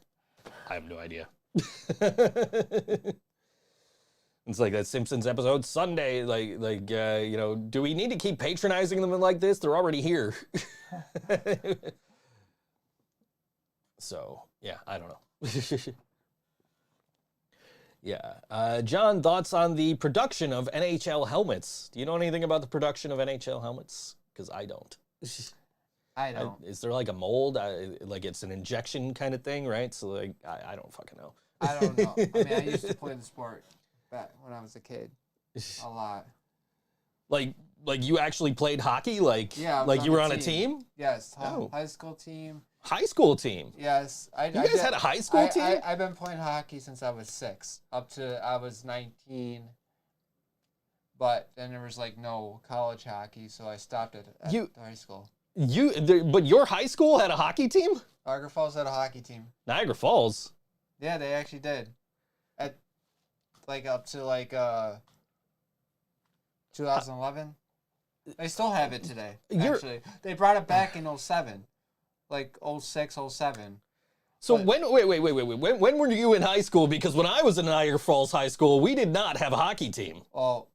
S3: I have no idea. It's like that Simpsons episode, Sunday, do we need to keep patronizing them like this? They're already here. So, yeah, I don't know. Yeah. John, thoughts on the production of NHL helmets? Do you know anything about the production of NHL helmets? Because I don't.
S4: I don't.
S3: Is there like a mold? Like it's an injection kind of thing, right? So like, I don't fucking know.
S4: I don't know. I mean, I used to play the sport back when I was a kid. A lot.
S3: Like you actually played hockey? Like,
S4: Yeah, I was
S3: like
S4: on
S3: you were
S4: a
S3: on a
S4: team.
S3: team?
S4: Yes,
S3: Oh.
S4: high school team.
S3: High school team?
S4: Yes.
S3: You guys had a high school team?
S4: I've been playing hockey since I was 6, up to I was 19. But then there was like no college hockey, so I stopped at the high school.
S3: But your high school had a hockey team?
S4: Niagara Falls had a hockey team.
S3: Niagara Falls?
S4: Yeah, they actually did. At like up to like 2011. They still have it today. Actually, they brought it back in 07, like 06, 07.
S3: So
S4: But-
S3: wait. When were you in high school? Because when I was in Niagara Falls High School, we did not have a hockey team.
S4: Well,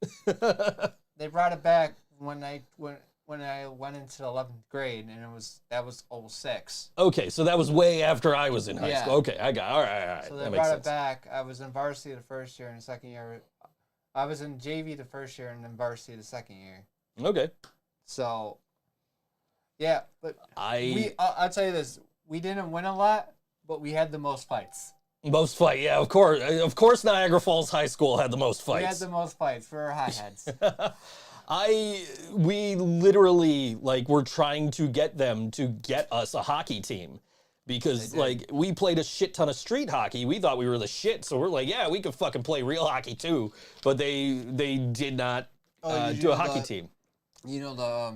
S4: they brought it back when I went into the 11th grade, and that was 06.
S3: Okay, so that was way after I was in high
S4: Yeah.
S3: school. Okay, I got all right.
S4: So they
S3: That makes
S4: brought
S3: sense.
S4: it back. I was in varsity the first year, and the second year, I was in JV the first year, and then varsity the second year.
S3: Okay.
S4: So, yeah, but
S3: I'll
S4: I'll tell you this: we didn't win a lot, but we had the most fights.
S3: most fight, yeah, of course. Of course Niagara Falls High School had the most fights.
S4: We had the most fights for our hotheads.
S3: We literally were trying to get them to get us a hockey team because we played a shit ton of street hockey. We thought we were the shit, so we're like, yeah, we could fucking play real hockey too. But they did not do a hockey team.
S4: You know the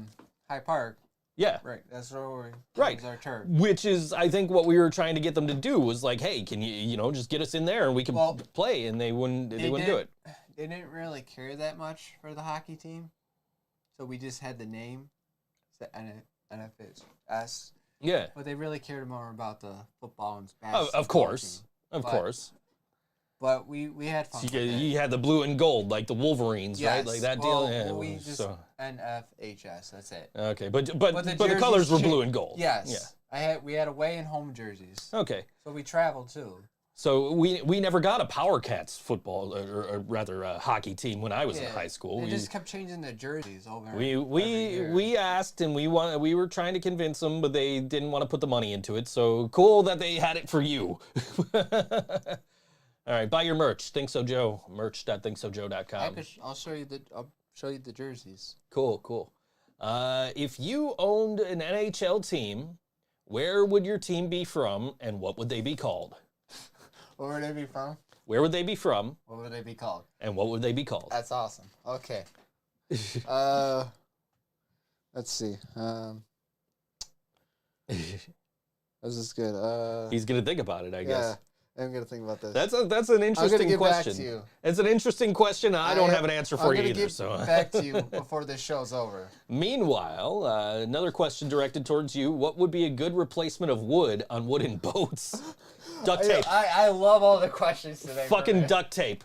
S4: High Park,
S3: Yeah.
S4: right? That's where that
S3: Right.
S4: was our turf.
S3: Which is, I think, what we were trying to get them to do was like, hey, can you just get us in there and we can play, and they wouldn't do it.
S4: They didn't really care that much for the hockey team, so we just had the name, the NFS.
S3: Yeah.
S4: But they really cared more about the football and basketball.
S3: Of course.
S4: team.
S3: Of course.
S4: But we had fun.
S3: So
S4: with it.
S3: you had the blue and gold, like the Wolverines, right?
S4: Yes.
S3: Like that
S4: Well,
S3: deal. Yeah.
S4: we just
S3: so,
S4: NFHS. That's it.
S3: okay, but the
S4: jerseys
S3: colors were
S4: changed.
S3: blue and gold.
S4: Yes. We had away and home jerseys.
S3: Yeah. Okay.
S4: So we traveled too.
S3: So we never got a Power Cats football or rather hockey team when I was in high school.
S4: They just kept changing the jerseys over.
S3: We asked and we were trying to convince them, but they didn't want to put the money into it. So cool that they had it for you. All right, buy your merch. ThinkSoJoE, merch.thinksojoe.com.
S4: I'll show you the jerseys.
S3: Cool. If you owned an NHL team, where would your team be from, and what would they be called?
S4: Where would they be from?
S3: Where would they be from,
S4: What would they be called?
S3: and what would they be called?
S4: That's awesome. Okay. Let's see. This is good.
S3: He's gonna think about it, I guess.
S4: Yeah, I'm gonna think about this.
S3: That's an
S4: I'm gonna
S3: interesting
S4: get
S3: question.
S4: back to you.
S3: It's an interesting question. I don't have an answer for you
S4: I'm
S3: either.
S4: gonna
S3: So
S4: get back to you before this show's over.
S3: Meanwhile, another question directed towards you: what would be a good replacement of wood on wooden boats? Duct tape.
S4: I love all the questions today.
S3: Fucking
S4: brother.
S3: duct tape.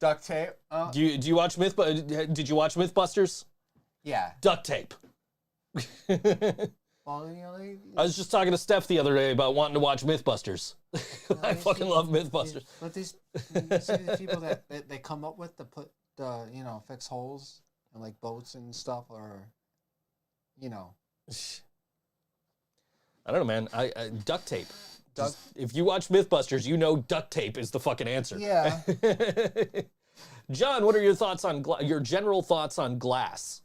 S4: Duct tape.
S3: Do you watch Did you watch Mythbusters?
S4: Yeah.
S3: Duct tape.
S4: Well,
S3: I was just talking to Steph the other day about wanting to watch Mythbusters. I fucking love Mythbusters.
S4: But you see these people that they come up with to put fix holes in like boats and stuff, or
S3: I don't know, man. I duct tape. If you watch Mythbusters, you know duct tape is the fucking answer.
S4: Yeah.
S3: John, what are your thoughts on your general thoughts on glass?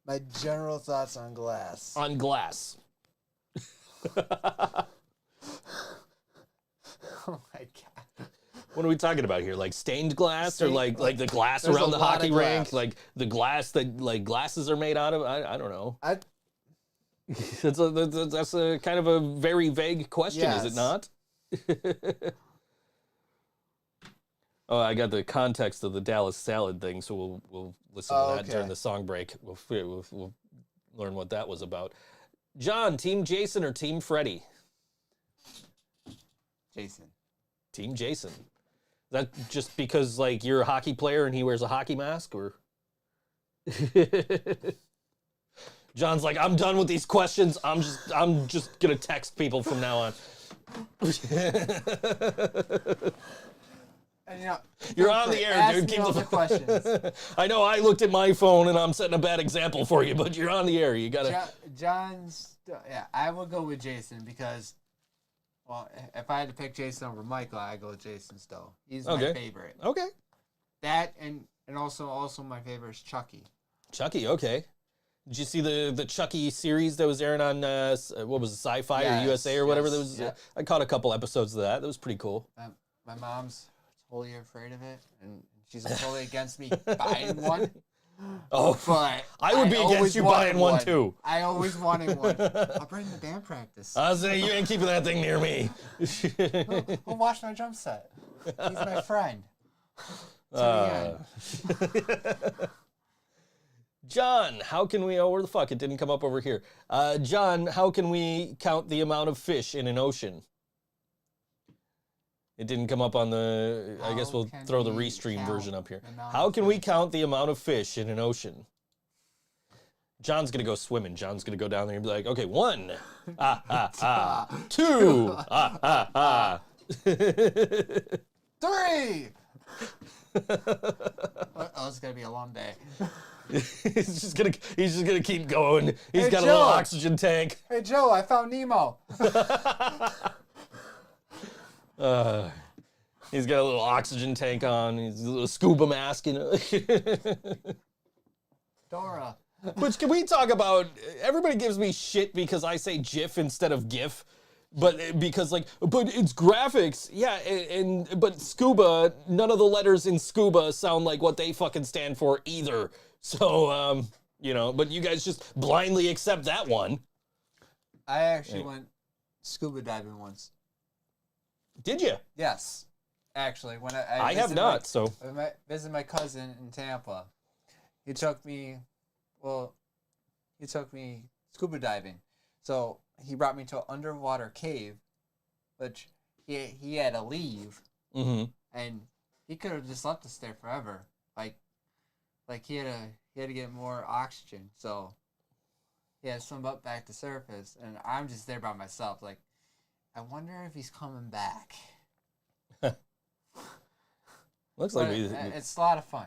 S4: My general thoughts on glass.
S3: On glass.
S4: Oh my god.
S3: What are we talking about here? Like stained glass, or like the glass
S4: There's
S3: around
S4: a
S3: the
S4: lot
S3: hockey
S4: of
S3: rink,
S4: glass.
S3: like the glass that like glasses are made out of? I don't know. That's a kind of a very vague question, is it
S4: Yes.
S3: not? Oh, I got the context of the Dallas salad thing, so we'll listen to that
S4: okay.
S3: during the song break. We'll learn what that was about. John, Team Jason or Team Freddy?
S4: Jason.
S3: Team Jason. Is that just because like you're a hockey player and he wears a hockey mask, or? John's like, I'm done with these questions. I'm just gonna text people from now on.
S4: And,
S3: You're on the air, dude.
S4: Keep the questions.
S3: I know I looked at my phone and I'm setting a bad example for you, but you're on the air. You gotta.
S4: John's. Yeah, I will go with Jason because, well, if I had to pick Jason over Michael, I go with Jason still. He's
S3: Okay.
S4: my favorite.
S3: Okay.
S4: That and also my favorite is Chucky.
S3: Chucky. Okay. Did you see the Chucky series that was airing on what was it, Sci-Fi or
S4: Yes,
S3: USA or whatever?
S4: yes,
S3: That was.
S4: yeah.
S3: I caught a couple episodes of that. That was pretty cool.
S4: My mom's totally afraid of it, and she's totally against me buying one.
S3: Oh,
S4: But
S3: I would be against
S4: always
S3: you
S4: wanted
S3: buying one too.
S4: I always wanted one. I'll bring the band practice.
S3: I was saying you ain't keeping that thing near me.
S4: We'll watch my drum set. He's my friend. To the end.
S3: John, how can we? Oh, where the fuck? It didn't come up over here. John, how can we count the amount of fish in an ocean? It didn't come up on the. I guess
S4: How
S3: we'll
S4: can
S3: throw the
S4: we
S3: restream
S4: count
S3: version up here.
S4: the amount
S3: How
S4: of
S3: can we
S4: fish?
S3: count the amount of fish in an ocean? John's gonna go swimming. John's gonna go down there and be like, okay, 1, 2,
S4: 3. Oh, it's gonna be a long day.
S3: he's just gonna keep going. He's
S4: Hey,
S3: got a little
S4: Joe.
S3: oxygen tank.
S4: Hey Joe, I found Nemo.
S3: He's got a little oxygen tank on. He's a little scuba mask, you know.
S4: Dora.
S3: Which can we talk about? Everybody gives me shit because I say GIF instead of GIF, but because but it's graphics, yeah. But scuba, none of the letters in scuba sound like what they fucking stand for either. So but you guys just blindly accept that one.
S4: I actually went scuba diving once.
S3: Did you?
S4: Yes, actually, when
S3: I have
S4: visited
S3: not. So
S4: I visited my cousin in Tampa. He took me scuba diving. So he brought me to an underwater cave, which he had to leave, and he could have just left us there forever. Like he had to get more oxygen. So he had to swim up back to surface, and I'm just there by myself. Like, I wonder if he's coming back.
S3: looks like
S4: It's a lot of fun.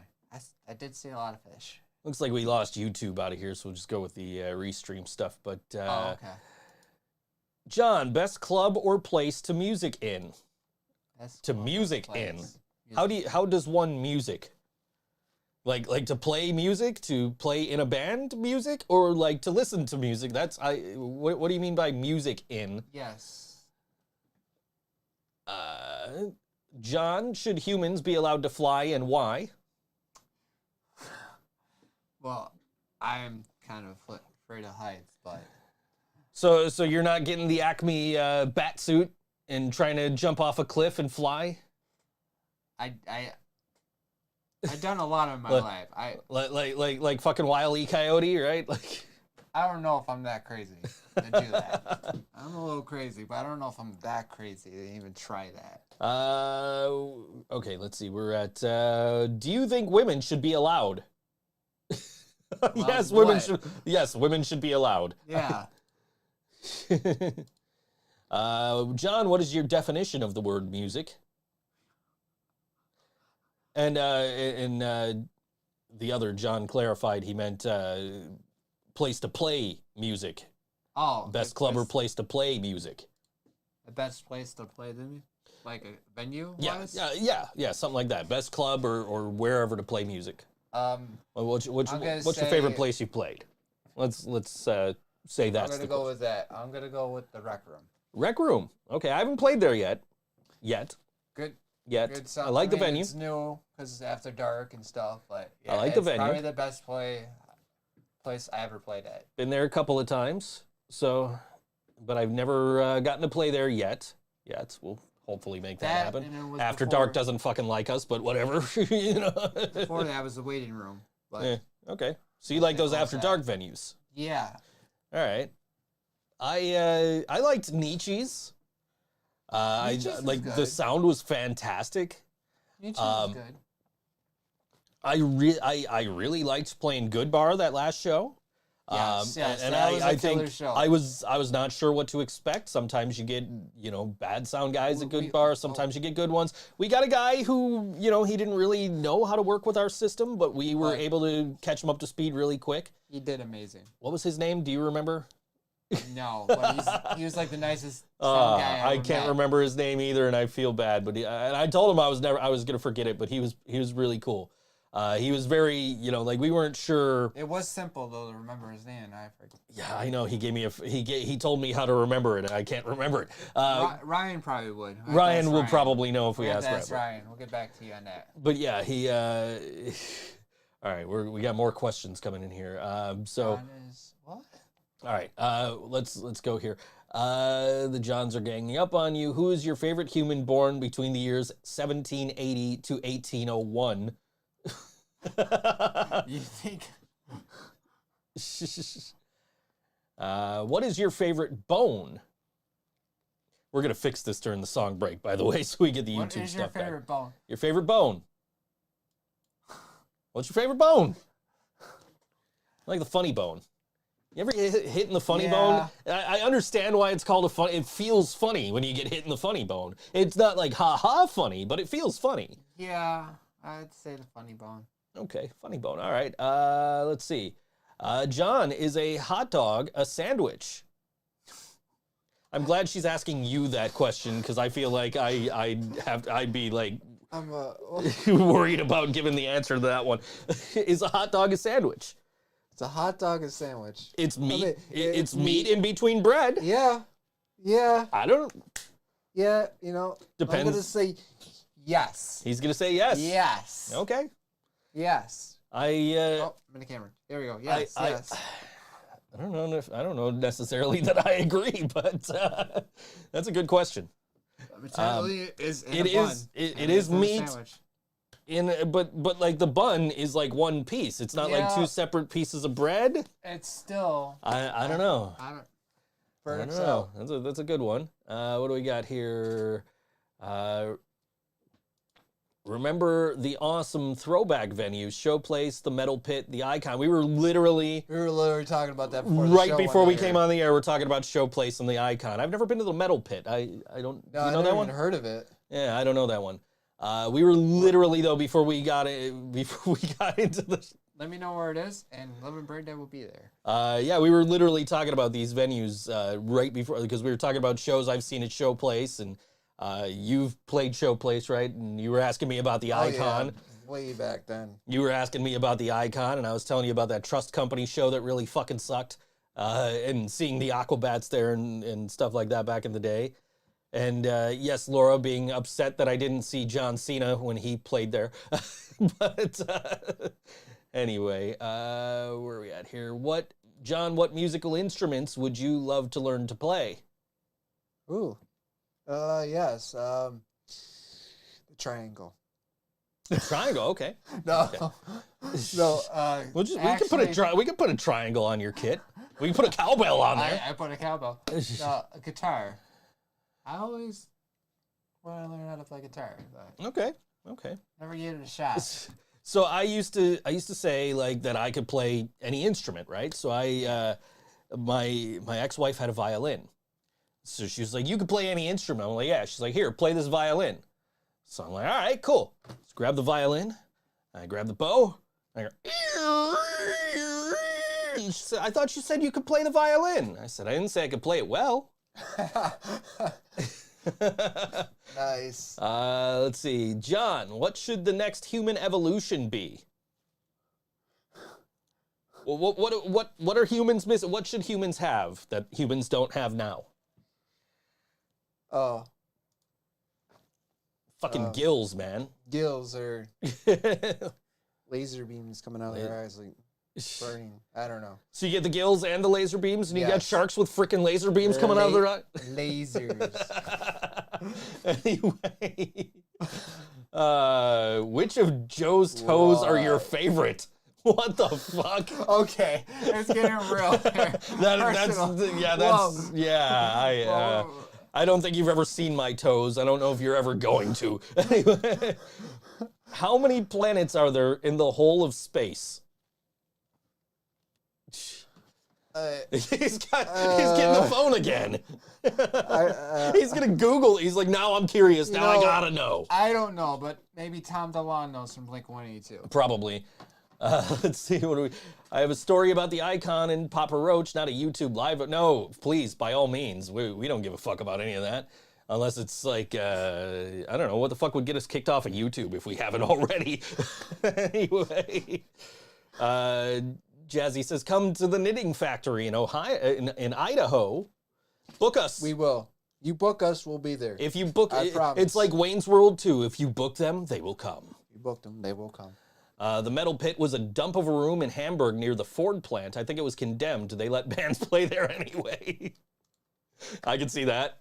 S4: I did see a lot of fish.
S3: looks like we lost YouTube out of here, so we'll just go with the restream stuff. But
S4: Okay.
S3: John, best club or place to music in?
S4: That's
S3: to
S4: one
S3: music
S4: place.
S3: in. How does one music? Like to play music, to play in a band music, or like to listen to music? What do you mean by music in?
S4: Yes.
S3: John, should humans be allowed to fly and why?
S4: Well, I'm kind of afraid of heights, but
S3: So you're not getting the Acme bat suit and trying to jump off a cliff and fly?
S4: I've done a lot in my
S3: Look,
S4: life.
S3: Like fucking Wile E. Coyote, right? Like
S4: I don't know if I'm that crazy to do that. I'm a little crazy, but I don't know if I'm that crazy to even try that.
S3: Okay, let's see. We're at do you think women should be allowed? Yes, women
S4: what?
S3: should. Yes, women should be allowed.
S4: Yeah.
S3: John, what is your definition of the word music? And the other John clarified he meant place to play music.
S4: Oh.
S3: Best club or place to play music.
S4: The best place to play them? Like a venue?
S3: Yeah, something like that. Best club or wherever to play music. What's your favorite place you played? Let's say that's
S4: I'm gonna go with that. I'm gonna go with the Rec Room.
S3: Rec Room. Okay, I haven't played there yet.
S4: Good
S3: I like the venue.
S4: It's new because it's after dark and stuff, but yeah,
S3: I like the
S4: it's
S3: venue.
S4: probably the best place I ever played at.
S3: Been there a couple of times, but I've never gotten to play there yet. We'll hopefully make that happen.
S4: And it was
S3: After
S4: before-
S3: Dark doesn't fucking like us, but whatever. You know.
S4: Before that was the waiting room. But
S3: Yeah, okay. So you like those
S4: What was
S3: After
S4: that?
S3: Dark venues?
S4: yeah.
S3: All right. I liked Nietzsche's.
S4: Nietzsche's was
S3: Like the
S4: good.
S3: sound was fantastic.
S4: Nietzsche was good.
S3: I really liked playing Good Bar that last show.
S4: Yes,
S3: and
S4: that was a
S3: I
S4: killer
S3: think
S4: show.
S3: I was not sure what to expect. Sometimes you get bad sound guys at Good Bar. Sometimes you get good ones. We got a guy who he didn't really know how to work with our system, but we were
S4: Right.
S3: able to catch him up to speed really quick.
S4: He did amazing.
S3: What was his name? Do you remember?
S4: No, but he was like the nicest sound guy I
S3: I
S4: ever
S3: can't
S4: met.
S3: remember his name either, and I feel bad. But and I told him I was gonna forget it, but he was really cool. He was very like we weren't sure.
S4: It was simple though to remember his name. I forget.
S3: Yeah, I know. He gave me he told me how to remember it, and I can't remember it.
S4: Ryan probably would.
S3: Ryan will probably know if we
S4: We'll have
S3: ask
S4: to ask
S3: Ryan.
S4: Ryan. We'll get back to you on that.
S3: But yeah, he. All right, we got more questions coming in here. So.
S4: Ron is what?
S3: All right, let's go here. The Johns are ganging up on you. Who is your favorite human born between the years 1780 to 1801?
S4: You think?
S3: What is your favorite bone? We're gonna fix this during the song break, by the way, so we get the
S4: What
S3: YouTube
S4: is your
S3: stuff back.
S4: favorite bone?
S3: Your favorite bone? What's your favorite bone? Like the funny bone. You ever get hit in the funny bone? I understand why it's called a fun. It feels funny when you get hit in the funny bone. It's not like ha ha funny, but it feels funny.
S4: Yeah, I'd say the funny bone.
S3: Okay, funny bone. All right. Let's see. John, is a hot dog a sandwich? I'm glad she's asking you that question because I feel like I'd be like
S4: I'm
S3: worried about giving the answer to that one. Is a hot dog a sandwich?
S4: It's a hot dog and sandwich.
S3: It's meat.
S4: mean,
S3: it's
S4: it's
S3: meat
S4: meat.
S3: in between bread.
S4: Yeah,
S3: I don't.
S4: yeah.
S3: Depends.
S4: I'm gonna say yes.
S3: He's gonna say yes.
S4: Yes.
S3: Okay.
S4: Yes.
S3: Oh,
S4: I'm in the camera. There we go. Yes.
S3: I-
S4: Yes.
S3: I don't know. I don't know necessarily that I agree, but that's a good question.
S4: It is.
S3: it is- it is meat. But like the bun is like one piece. It's not like
S4: Yeah.
S3: two separate pieces of bread.
S4: It's still.
S3: I don't know.
S4: I don't.
S3: I
S4: For
S3: don't
S4: itself.
S3: know. That's a good one. What do we got here? Remember the awesome throwback venues, Showplace, the Metal Pit, the Icon. We were literally
S4: We were literally talking about that before.
S3: right before we came on the air. We're talking about Showplace and the Icon. I've never been to the Metal Pit. I don't.
S4: No,
S3: do you
S4: I
S3: know
S4: never
S3: that
S4: even
S3: one?
S4: heard of it.
S3: Yeah, I don't know that one. We were literally though before we got into the.
S4: Let me know where it is, and Love and Birthday will be there.
S3: Yeah, we were literally talking about these venues right before because we were talking about shows I've seen at Showplace and You've played Showplace, right? And you were asking me about the icon.
S4: Yeah, way back then.
S3: You were asking me about the icon, and I was telling you about that Trust Company show that really fucking sucked. And seeing the Aquabats there and stuff like that back in the day. And yes, Laura being upset that I didn't see John Cena when he played there. But anyway, where are we at here? John, what musical instruments would you love to learn to play?
S4: Ooh. Yes. The triangle.
S3: Triangle, okay.
S4: No. No.
S3: We can put a triangle on your kit. We can put a cowbell on there.
S4: I put a cowbell. No, a guitar. I always want to learn how to play guitar, but
S3: Okay.
S4: never gave it a shot.
S3: So I used to say like that I could play any instrument, right? So my ex-wife had a violin. So she was like, "You could play any instrument." I'm like, "Yeah." She's like, "Here, play this violin." So I'm like, "All right, cool." Let's grab the violin. I grab the bow. I go. She said, "I thought you said you could play the violin." I said, "I didn't say I could play it well."
S4: Nice.
S3: Let's see, John. What should the next human evolution be? Well, what are humans missing? What should humans have that humans don't have now?
S4: Oh.
S3: Fucking gills, man.
S4: Gills or laser beams coming out of their eyes, like burning. I don't know.
S3: So you get the gills and the laser beams, and you got
S4: Yes.
S3: sharks with freaking laser beams coming out of their eye?
S4: Lasers.
S3: Anyway, which of Joe's toes are your favorite? What the fuck?
S4: Okay, it's getting real.
S3: I don't think you've ever seen my toes. I don't know if you're ever going to. Anyway, how many planets are there in the whole of space? He's getting the phone again. He's gonna Google. He's like, now I'm curious. Now I gotta know.
S4: I don't know, but maybe Tom DeLonge knows from Blink-182.
S3: Probably. Let's see. I have a story about the icon in Papa Roach, not a YouTube live. No, please, by all means. We don't give a fuck about any of that. Unless it's like, I don't know, what the fuck would get us kicked off of YouTube if we haven't already? Anyway. Jazzy says, come to the knitting factory in Ohio, in Idaho. Book us.
S4: We will. You book us, we'll be there.
S3: If you book,
S4: I promise.
S3: It's like Wayne's World 2. If you book them, they will come.
S4: You booked them, they will come.
S3: The Metal Pit was a dump of a room in Hamburg near the Ford plant. I think it was condemned. They let bands play there anyway. I can see that.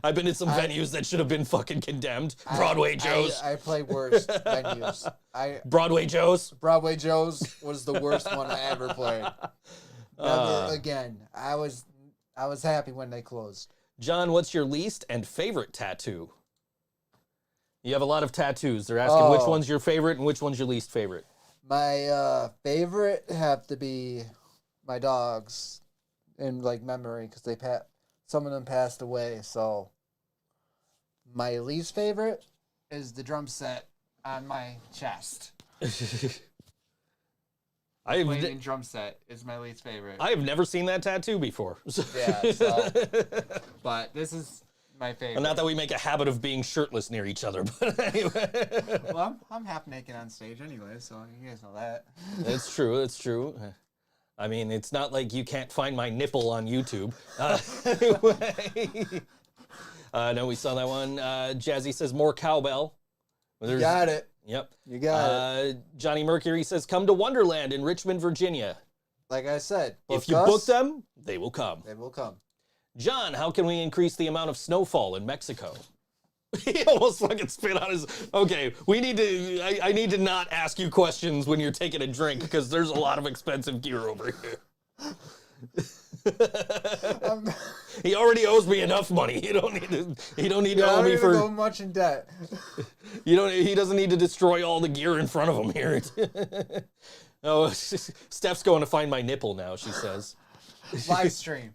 S3: I've been in some venues that should have been fucking condemned. Broadway Joe's.
S4: I play worse venues.
S3: Broadway Joe's.
S4: Broadway Joe's was the worst one I ever played. Never again. I was happy when they closed.
S3: John, what's your least and favorite tattoo? You have a lot of tattoos. They're asking which one's your favorite and which one's your least favorite.
S4: My favorite have to be my dogs in like memory because some of them passed away. So my least favorite is the drum set on my chest. Playing drum set is my least favorite.
S3: I have never seen that tattoo before.
S4: Yeah, so, but this is my favorite.
S3: And not that we make a habit of being shirtless near each other, but anyway.
S4: Well, I'm half naked on stage anyway, so you guys know that.
S3: It's true. It's true. I mean, it's not like you can't find my nipple on YouTube. Anyway. No, we saw that one. Jazzy says more cowbell.
S4: You got it.
S3: Yep.
S4: You got it.
S3: Johnny Mercury says, come to Wonderland in Richmond, Virginia.
S4: Like I said,
S3: if you book them, they will come.
S4: They will come.
S3: John, how can we increase the amount of snowfall in Mexico? He almost fucking spit on his... Okay, we need to... I need to not ask you questions when you're taking a drink, because there's a lot of expensive gear over here. He already owes me enough money. He don't need to owe me for...
S4: go much in debt.
S3: He doesn't need to destroy all the gear in front of him here. Oh, Steph's going to find my nipple now, she says.
S4: Live stream.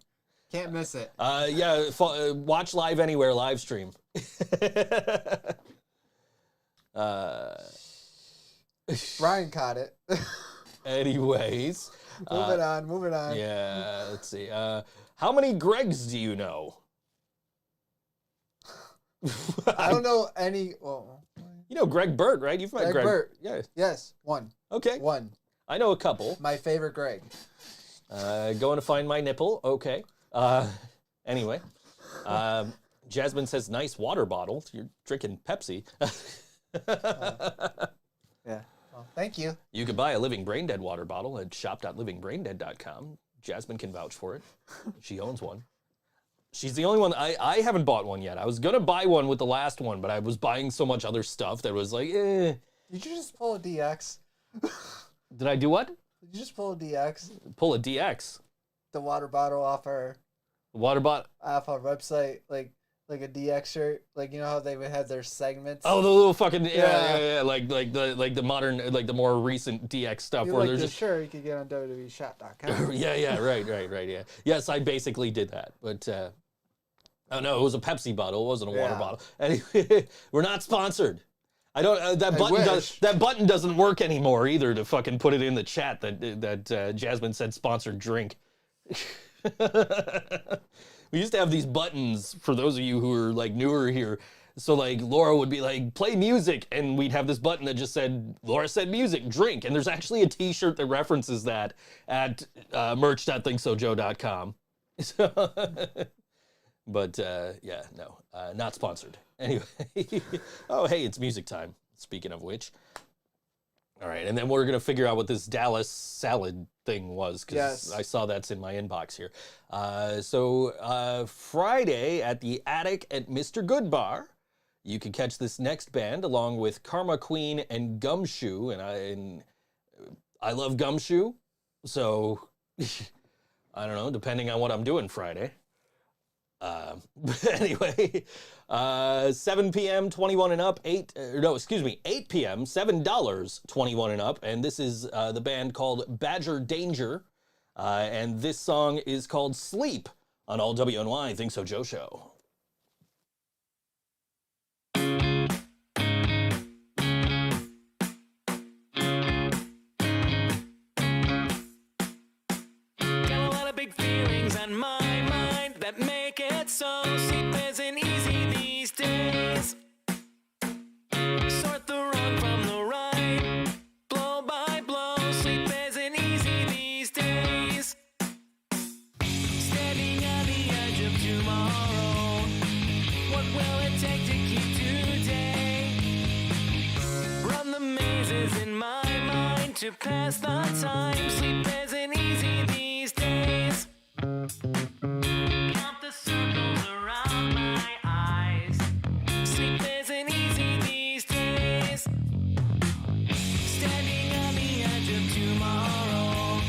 S4: Can't miss it.
S3: Yeah, watch Live Anywhere live stream.
S4: Brian caught it.
S3: Anyways.
S4: Moving on.
S3: Yeah, let's see. How many Gregs do you know?
S4: I don't know any. Well,
S3: You know Greg Burt, right? You've met
S4: Greg
S3: Greg.
S4: Burt.
S3: Yeah.
S4: Yes, one.
S3: Okay.
S4: One.
S3: I know a couple.
S4: My favorite Greg.
S3: Going to find my nipple. Okay. Anyway. Jasmine says, nice water bottle. You're drinking Pepsi.
S4: Yeah. Well, thank you.
S3: You could buy a Living Brain Dead water bottle at shop.livingbraindead.com. Jasmine can vouch for it. She owns one. She's the only one. I haven't bought one yet. I was going to buy one with the last one, but I was buying so much other stuff that was like, eh.
S4: Did you just pull a DX?
S3: Did I do what?
S4: Did you just pull a DX?
S3: Pull a DX.
S4: The water bottle off our website, like a DX shirt, like you know how they would have their segments.
S3: Oh, the little fucking yeah. Like the modern, like the more recent DX stuff
S4: You
S3: where
S4: like
S3: there's
S4: the
S3: just
S4: shirt you could get on WWEshop.com.
S3: yeah, right, yeah. Yes, I basically did that, but oh no, it was a Pepsi bottle, it wasn't a water bottle. Anyway, we're not sponsored. I don't. That button doesn't work anymore either to fucking put it in the chat that Jasmine said sponsored drink. We used to have these buttons for those of you who are like newer here. So like Laura would be like, play music, and we'd have this button that just said, Laura said music, drink. And there's actually a t-shirt that references that at merch.thinksojoe.com. But yeah, no, not sponsored. Anyway, oh hey, it's music time, speaking of which. All right, and then we're gonna figure out what this Dallas salad thing was, because I saw that's in my inbox here. So Friday at the Attic at Mr. Goodbar, you can catch this next band along with Karma Queen and Gumshoe, and I love Gumshoe, so I don't know, depending on what I'm doing Friday. Anyway, 7 p.m. 21 and up, 8 p.m. $7 21 and up, and this is the band called Badger Danger, and this song is called Sleep on All WNY Think So Joe Show.
S5: Got a lot of big feelings on my mind that make it so sleep isn't easy these days. Sort the wrong from the right, blow by blow, sleep isn't easy these days. Standing on the edge of tomorrow, what will it take to keep today? Run the mazes in my mind to pass the time, sleep isn't easy these days. Count the circles around my eyes. Sleep isn't easy these days. Standing on the edge of tomorrow,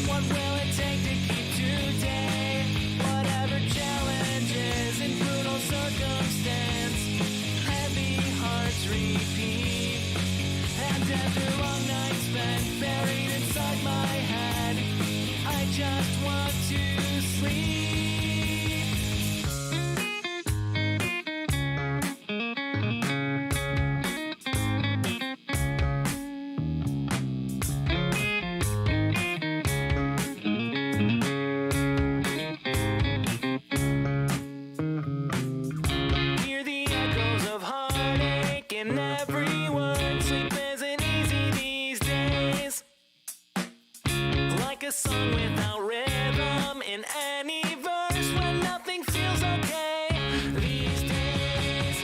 S5: what will it take to keep today? Whatever challenges in brutal circumstance, heavy hearts repeat. And after long nights spent buried inside my head, I just want to sleep. Hear the echoes of heartache in every word. Sleep isn't easy these days. Like a song without rhythm in any verse when nothing feels okay these days.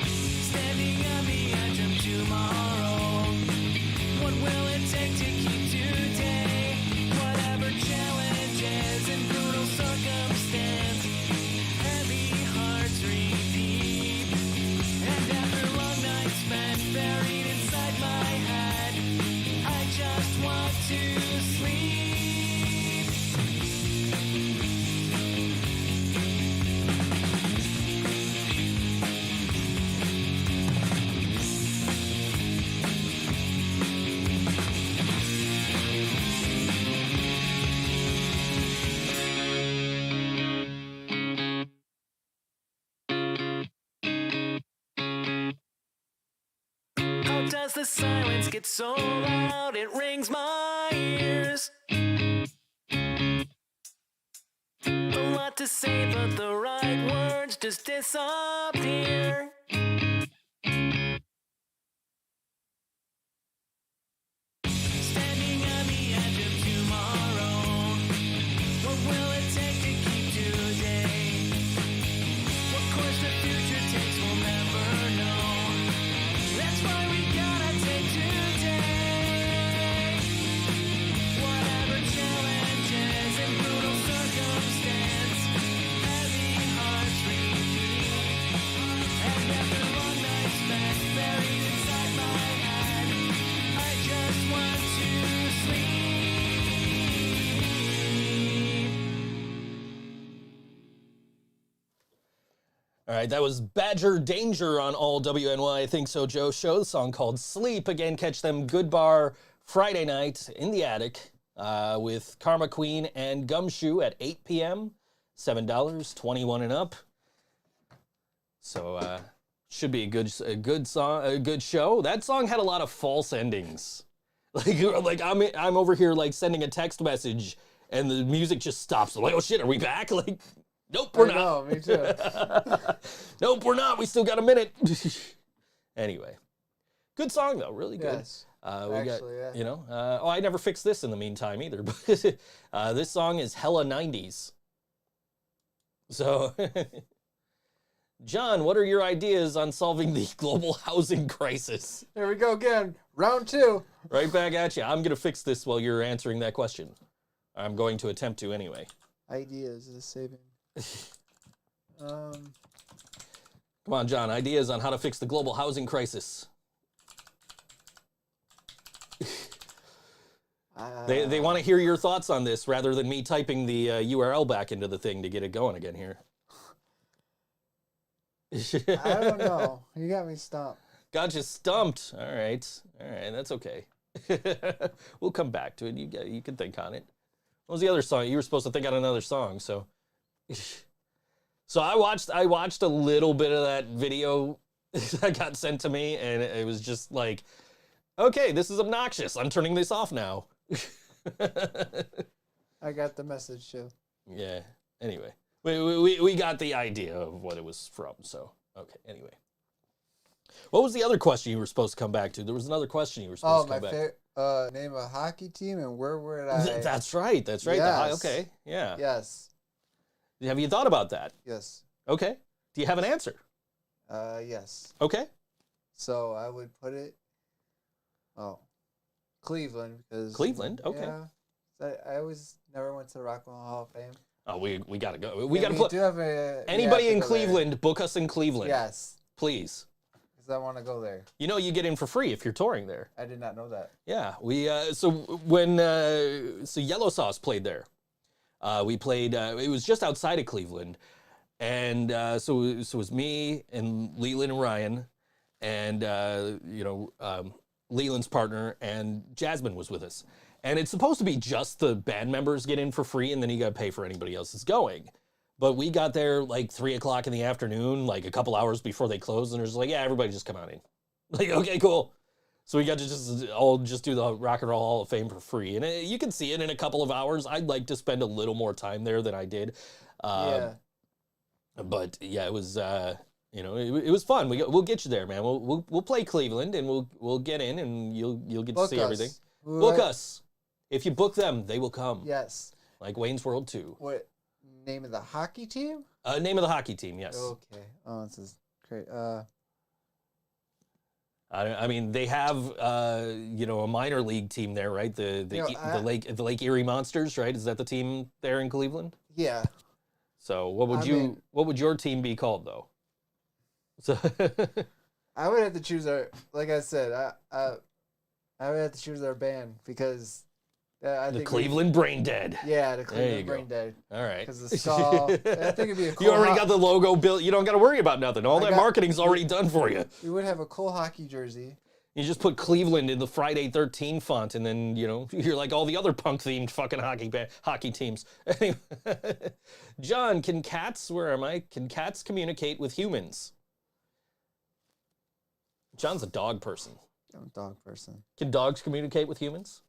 S5: Standing on the edge of tomorrow, what will it take to keep today? Whatever challenges in brutal circumstance, heavy hearts repeat. And after long nights spent buried inside my head, I just want to sleep. How does the silence get so loud it rings my ears? A lot to say, but the right words just disappear.
S3: All right, that was Badger Danger on all WNY Think So Joe show. The song called Sleep. Again, catch them Good Bar Friday night in the attic with Karma Queen and Gumshoe at 8 p.m. $7, 21 and up. So should be a good song, a good show. That song had a lot of false endings. Like I'm over here like sending a text message and the music just stops. I'm like, oh shit, are we back? Like, nope, we're not.
S4: No, me too.
S3: Nope, we're not. We still got a minute. Anyway, good song though, really good.
S4: Yes.
S3: We
S4: Actually,
S3: got,
S4: yeah.
S3: I never fixed this in the meantime either, but this song is hella 90s. So, John, what are your ideas on solving the global housing crisis?
S4: There we go again. Round 2.
S3: Right back at you. I'm going to fix this while you're answering that question. I'm going to attempt to anyway.
S4: Ideas is saving.
S3: Come on, John, ideas on how to fix the global housing crisis. They want to hear your thoughts on this rather than me typing the URL back into the thing to get it going again here.
S4: I don't know. You got me stumped.
S3: Got you stumped. All right, that's okay. We'll come back to it. You can think on it. What was the other song? You were supposed to think on another song, so. So I watched a little bit of that video that got sent to me, and it was just like, okay, this is obnoxious. I'm turning this off now.
S4: I got the message too.
S3: Yeah. Anyway, we got the idea of what it was from. So okay. Anyway, what was the other question you were supposed to come back to? There was another question you were supposed to come back.
S4: Name a hockey team and where would I?
S3: That's right. That's right.
S4: Yes.
S3: Okay. Yeah.
S4: Yes.
S3: Have you thought about that?
S4: Yes.
S3: Okay. Do you have an answer?
S4: Yes.
S3: Okay.
S4: So I would put it. Oh, Cleveland because
S3: Cleveland. Okay.
S4: Yeah, I always never went to the Rock and Roll Hall of Fame.
S3: Oh, we gotta go.
S4: We
S3: gotta put.
S4: do have
S3: Anybody in
S4: go
S3: Cleveland, book us in Cleveland.
S4: There. Yes.
S3: Please.
S4: Because I want to go there.
S3: You know, you get in for free if you're touring there.
S4: I did not know that.
S3: Yeah, we so when Yellow Sauce played there, we played. It was just outside of Cleveland, and so it was me and Leland and Ryan, and Leland's partner, and Jasmine was with us. And it's supposed to be just the band members get in for free, and then you got to pay for anybody else that's going. But we got there like 3 o'clock in the afternoon, like a couple hours before they closed, and they're just like, yeah, everybody just come on in. Like, okay, cool. So we got to just do the Rock and Roll Hall of Fame for free. And you can see it in a couple of hours. I'd like to spend a little more time there than I did.
S4: Yeah.
S3: But yeah, it was it was fun. We'll get you there, man. We'll play Cleveland, and we'll get in, and you'll get to see everything. Book us. If you book them, they will come.
S4: Yes.
S3: Like Wayne's World 2.
S4: What name of the hockey team?
S3: Name of the hockey team, yes.
S4: Okay. Oh, this is great.
S3: I mean, they have a minor league team there, right? The Lake Erie Monsters, right? Is that the team there in Cleveland?
S4: Yeah.
S3: So what would your team be called though? So
S4: I would have to choose like I said, I would have to choose our band because I think
S3: Cleveland Brain Dead.
S4: Yeah, the Cleveland Brain Dead.
S3: All right.
S4: Because the skull. I think it'd be a cool.
S3: You already got the logo built. You don't got to worry about nothing. All that marketing's already done for you.
S4: We would have a cool hockey jersey.
S3: You just put Cleveland in the Friday 13 font, and then you're like all the other punk-themed fucking hockey teams. Anyway, John, can cats communicate with humans? John's a dog person.
S4: I'm a dog person.
S3: Can dogs communicate with humans?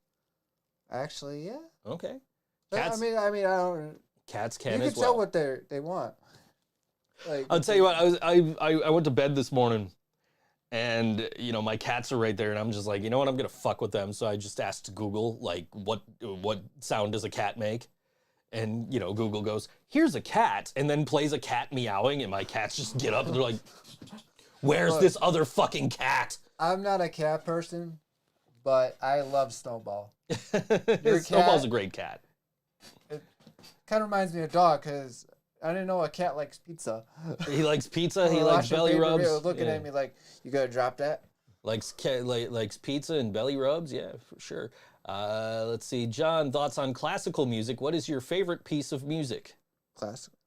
S4: Actually, yeah.
S3: Okay.
S4: Cats, I mean, I don't.
S3: Cats can
S4: as well. You
S3: can
S4: tell what they want. Like,
S3: I'll tell you what. I went to bed this morning, and my cats are right there, and I'm just like, you know what? I'm gonna fuck with them. So I just asked Google like, what sound does a cat make? And Google goes, here's a cat, and then plays a cat meowing, and my cats just get up and they're like, where's this other fucking cat?
S4: I'm not a cat person, but I love Snowball.
S3: Snowball's a great cat.
S4: It kind of reminds me of a dog because I didn't know a cat likes pizza.
S3: He likes pizza. He likes belly rubs.
S4: Looking at me like, you gotta drop that.
S3: Likes pizza and belly rubs. Yeah, for sure. Let's see, John. Thoughts on classical music? What is your favorite piece of music?
S4: Classical.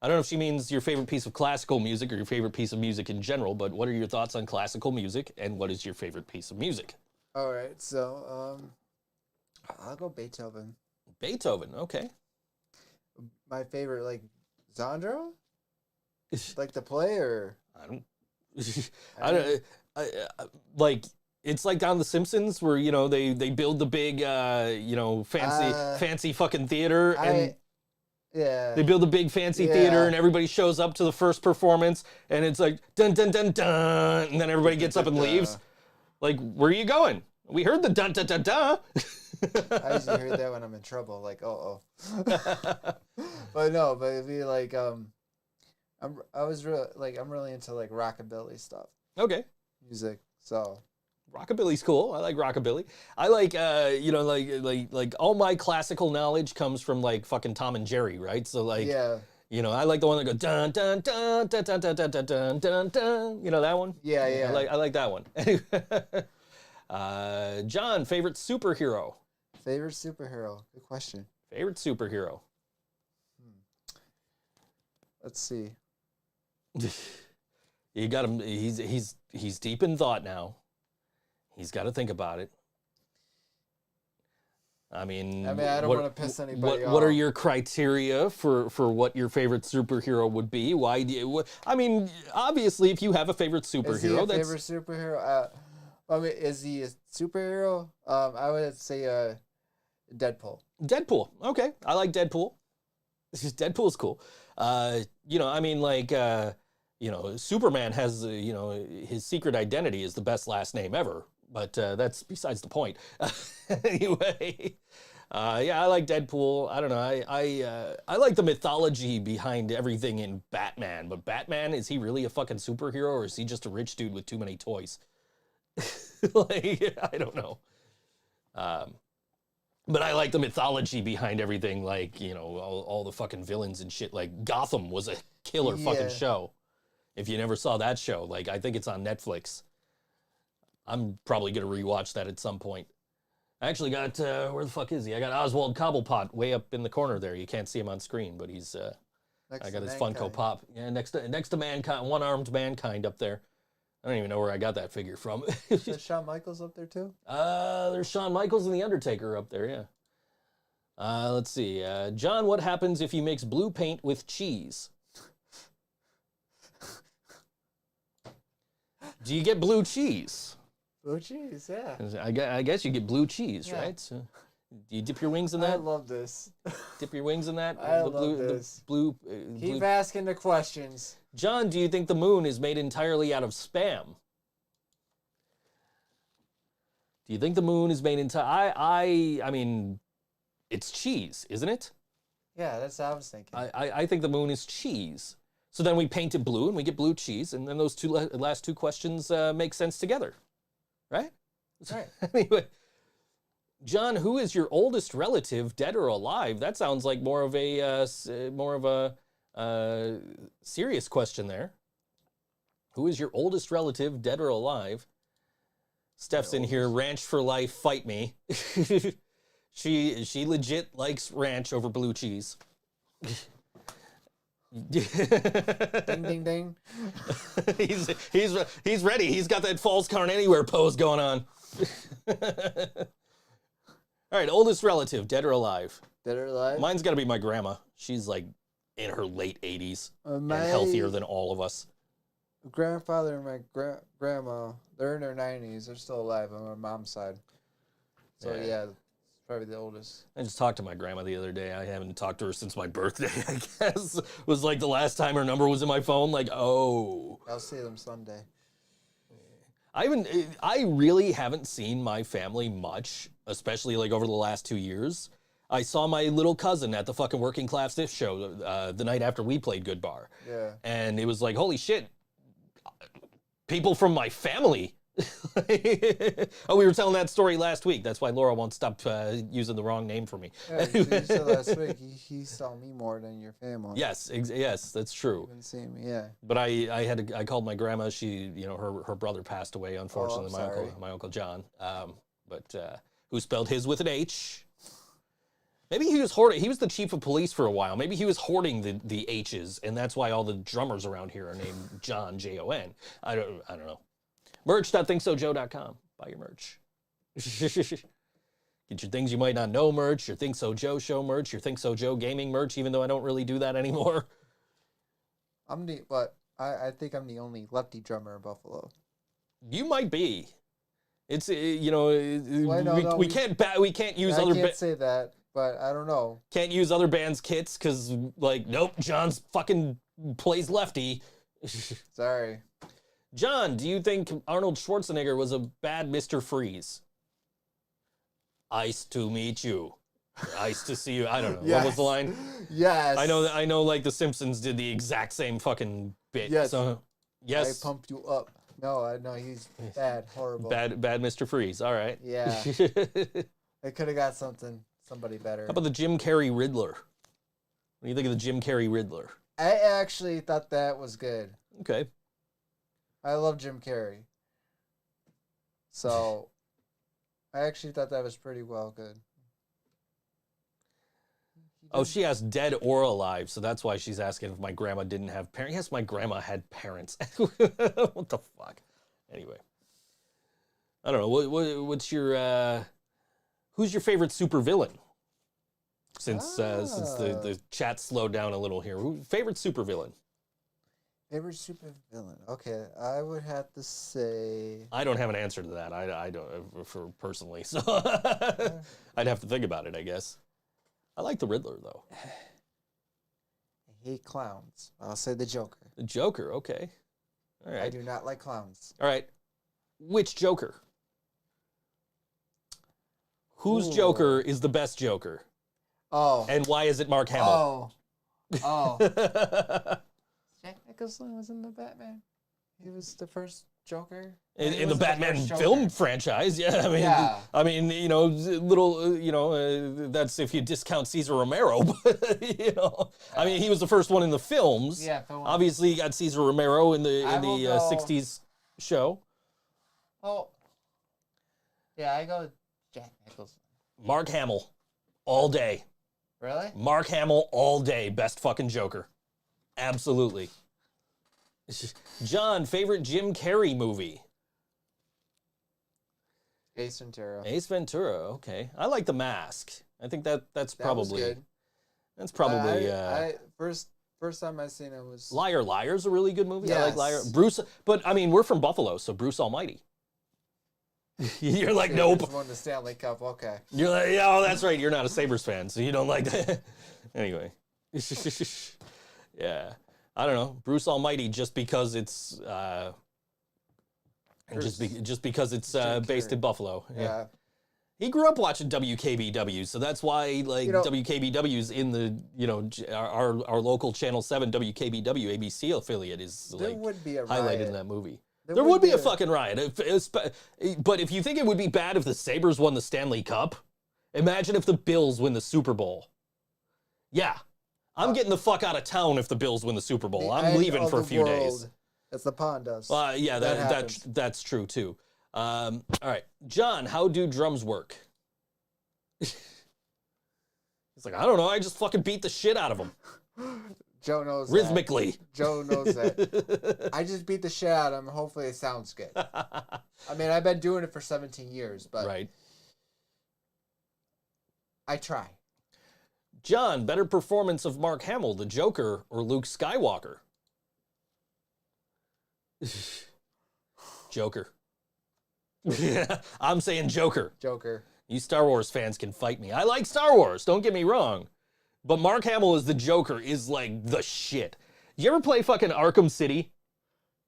S3: I don't know if she means your favorite piece of classical music or your favorite piece of music in general, but what are your thoughts on classical music, and what is your favorite piece of music?
S4: All right, so I'll go Beethoven.
S3: Beethoven, okay.
S4: My favorite, like, genre? Like the play, or?
S3: I don't... like, it's like on The Simpsons where, you know, they build the big, you know, fancy fucking theater, and
S4: yeah.
S3: they build a big fancy theater, and everybody shows up to the first performance, and it's like, dun, dun, dun, dun, and then everybody gets up and leaves. Like, where are you going? We heard the dun, dun, dun, dun.
S4: I usually hear that when I'm in trouble, like, But no, but it'd be like, I'm really into, like, rockabilly stuff.
S3: Okay.
S4: Music, so.
S3: Rockabilly's cool. I like rockabilly. I like, you know, like all my classical knowledge comes from, like, fucking Tom and Jerry, right? So, like, you know, I like the one that goes dun dun dun dun dun dun dun dun dun dun. You know that one?
S4: Yeah.
S3: I like that one. John, favorite superhero?
S4: Favorite superhero? Good question.
S3: Favorite superhero?
S4: Let's see.
S3: You got him. He's deep in thought now. He's got to think about it. I mean,
S4: I don't want to piss anybody off.
S3: What are your criteria for what your favorite superhero would be? Why do you? I mean, obviously, if you have a favorite superhero,
S4: is he a favorite superhero? I mean, is he a superhero? I would say Deadpool.
S3: Deadpool. Okay, I like Deadpool. Deadpool's cool. You know, I mean, like, you know, Superman has, you know, his secret identity is the best last name ever. But that's besides the point. Anyway, yeah, I like Deadpool. I don't know. I like the mythology behind everything in Batman. But Batman, is he really a fucking superhero, or is he just a rich dude with too many toys? Like, I don't know. But I like the mythology behind everything. Like, you know, all the fucking villains and shit. Like, Gotham was a killer fucking show. If you never saw that show, like, I think it's on Netflix. I'm probably going to rewatch that at some point. I actually got, where the fuck is he? I got Oswald Cobblepot way up in the corner there. You can't see him on screen, but he's, I got his Funko Pop. Yeah, next to Mankind, one-armed Mankind up there. I don't even know where I got that figure from.
S4: Is Shawn Michaels up there too?
S3: There's Shawn Michaels and The Undertaker up there, yeah. Let's see. John, what happens if you mix blue paint with cheese? Do you get blue cheese?
S4: Blue cheese, yeah.
S3: I guess you get blue cheese, right? So, do you dip your wings in that?
S4: I love this.
S3: Dip your wings in that?
S4: I love this. Keep asking the questions.
S3: John, do you think the moon is made entirely out of Spam? Do you think the moon is made entirely? I mean, it's cheese, isn't it?
S4: Yeah, that's what I was thinking.
S3: I think the moon is cheese. So then we paint it blue and we get blue cheese, and then those last two questions make sense together, right?
S4: Right.
S3: Anyway, John, who is your oldest relative, dead or alive? That sounds like more of a serious question there. Who is your oldest relative, dead or alive? Steph's in here, ranch for life, fight me. She legit likes ranch over blue cheese.
S4: Ding, ding, ding.
S3: He's ready. He's got that Falls Count Anywhere pose going on. All right, oldest relative, dead or alive?
S4: Dead or alive?
S3: Mine's got to be my grandma. She's like in her late 80s and healthier than all of us.
S4: Grandfather and my grandma, they're in their 90s. They're still alive on my mom's side. So yeah, probably the oldest.
S3: I just talked to my grandma the other day. I haven't talked to her since my birthday, I guess. Was like the last time her number was in my phone. Like, oh.
S4: I'll see them Sunday.
S3: I really haven't seen my family much, especially like over the last 2 years. I saw my little cousin at the fucking Working Class Dish show the night after we played Good Bar.
S4: Yeah.
S3: And it was like, holy shit, people from my family. Oh, we were telling that story last week. That's why Laura won't stop using the wrong name for me.
S4: Yeah, you said last week he saw me more than your family.
S3: Yes, yes, that's true.
S4: You didn't see me, yeah.
S3: But I called my grandma. She, you know, her brother passed away, unfortunately.
S4: Oh,
S3: my uncle John, but who spelled his with an H. Maybe he was hoarding. He was the chief of police for a while. Maybe he was hoarding the H's, and that's why all the drummers around here are named John, Jon. I don't know. Merch.ThinkSoJoe.com. Buy your merch. Get your things you might not know merch, your Think So Joe show merch, your Think So Joe gaming merch, even though I don't really do that anymore.
S4: I think I'm the only lefty drummer in Buffalo.
S3: You might be. It's we can't use
S4: I
S3: other.
S4: can't say that, but I don't know.
S3: Can't use other bands' kits because nope, John's fucking plays lefty.
S4: Sorry.
S3: John, do you think Arnold Schwarzenegger was a bad Mr. Freeze? Ice to meet you. Ice to see you. I don't know.
S4: Yes.
S3: What was the line?
S4: Yes.
S3: I know like the Simpsons did the exact same fucking bit.
S4: Yes.
S3: So, yes.
S4: I pumped you up. No, he's bad, horrible.
S3: Bad Mr. Freeze. All right.
S4: Yeah. They could have got somebody better.
S3: How about the Jim Carrey Riddler? What do you think of the Jim Carrey Riddler?
S4: I actually thought that was good.
S3: Okay.
S4: I love Jim Carrey. So, I actually thought that was pretty well good.
S3: Oh, she asked dead or alive, so that's why she's asking if my grandma didn't have parents. Yes, my grandma had parents. What the fuck? Anyway. I don't know. What's your... who's your favorite supervillain? Since the chat slowed down a little here. Favorite supervillain?
S4: Favorite supervillain? Okay, I would have to say...
S3: I don't have an answer to that. I don't, for personally, so I'd have to think about it, I guess. I like the Riddler, though.
S4: I hate clowns. I'll say the Joker.
S3: The Joker, okay. All right.
S4: I do not like clowns.
S3: All right. Which Joker? Whose
S4: Ooh.
S3: Joker is the best Joker?
S4: Oh.
S3: And why is it Mark Hamill?
S4: Oh. Jack Nicholson was in the Batman. He was the first Joker.
S3: In the Batman film franchise, yeah. I mean, that's if you discount Cesar Romero, but I mean, he was the first one in the films.
S4: Yeah.
S3: Obviously, you got Cesar Romero in the 60s show.
S4: Oh. Yeah, I go with Jack Nicholson.
S3: Mark Hamill, all day.
S4: Really?
S3: Mark Hamill, all day, best fucking Joker. Absolutely. John, favorite Jim Carrey movie?
S4: Ace Ventura.
S3: Ace Ventura, okay. I like The Mask. I think that's probably...
S4: Was good.
S3: That's probably...
S4: First time I seen it was...
S3: Liar Liar's a really good movie.
S4: Yes.
S3: I like Liar. Bruce, but I mean, we're from Buffalo, so Bruce Almighty. You're like, nope.
S4: Just won the Stanley Cup, okay.
S3: You're like, oh, that's right. You're not a Sabres fan, so you don't like that. Anyway. Yeah. I don't know. Bruce Almighty, just because it's just because it's based in Buffalo.
S4: Yeah.
S3: He grew up watching WKBW, so that's why WKBW's in the our local Channel 7 WKBW ABC affiliate is
S4: There would be a
S3: highlighted
S4: riot.
S3: in that movie. There would be a fucking riot. But if you think it would be bad if the Sabres won the Stanley Cup, imagine if the Bills win the Super Bowl. Yeah. I'm getting the fuck out of town if the Bills win the Super Bowl. I'm leaving for a few days.
S4: As the pond does.
S3: Yeah, that's true too. All right. John, how do drums work? He's like, I don't know. I just fucking beat the shit out of them.
S4: Joe knows
S3: rhythmically.
S4: Joe knows that. I just beat the shit out of him. Hopefully it sounds good. I mean, I've been doing it for 17 years, but
S3: right.
S4: I try.
S3: John, better performance of Mark Hamill, the Joker, or Luke Skywalker? Joker. I'm saying Joker.
S4: Joker.
S3: You Star Wars fans can fight me. I like Star Wars, don't get me wrong. But Mark Hamill as the Joker is like the shit. You ever play fucking Arkham City?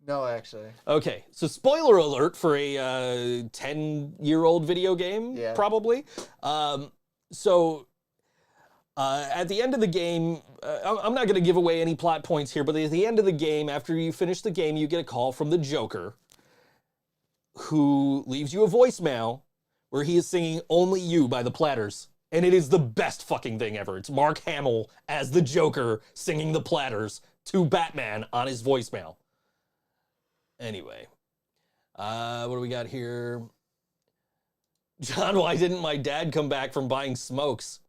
S4: No, actually.
S3: Okay, so spoiler alert for a 10-year-old video game, probably. At the end of the game, I'm not going to give away any plot points here, but at the end of the game, after you finish the game, you get a call from the Joker, who leaves you a voicemail where he is singing Only You by the Platters. And it is the best fucking thing ever. It's Mark Hamill as the Joker singing the Platters to Batman on his voicemail. Anyway, what do we got here? John, why didn't my dad come back from buying smokes?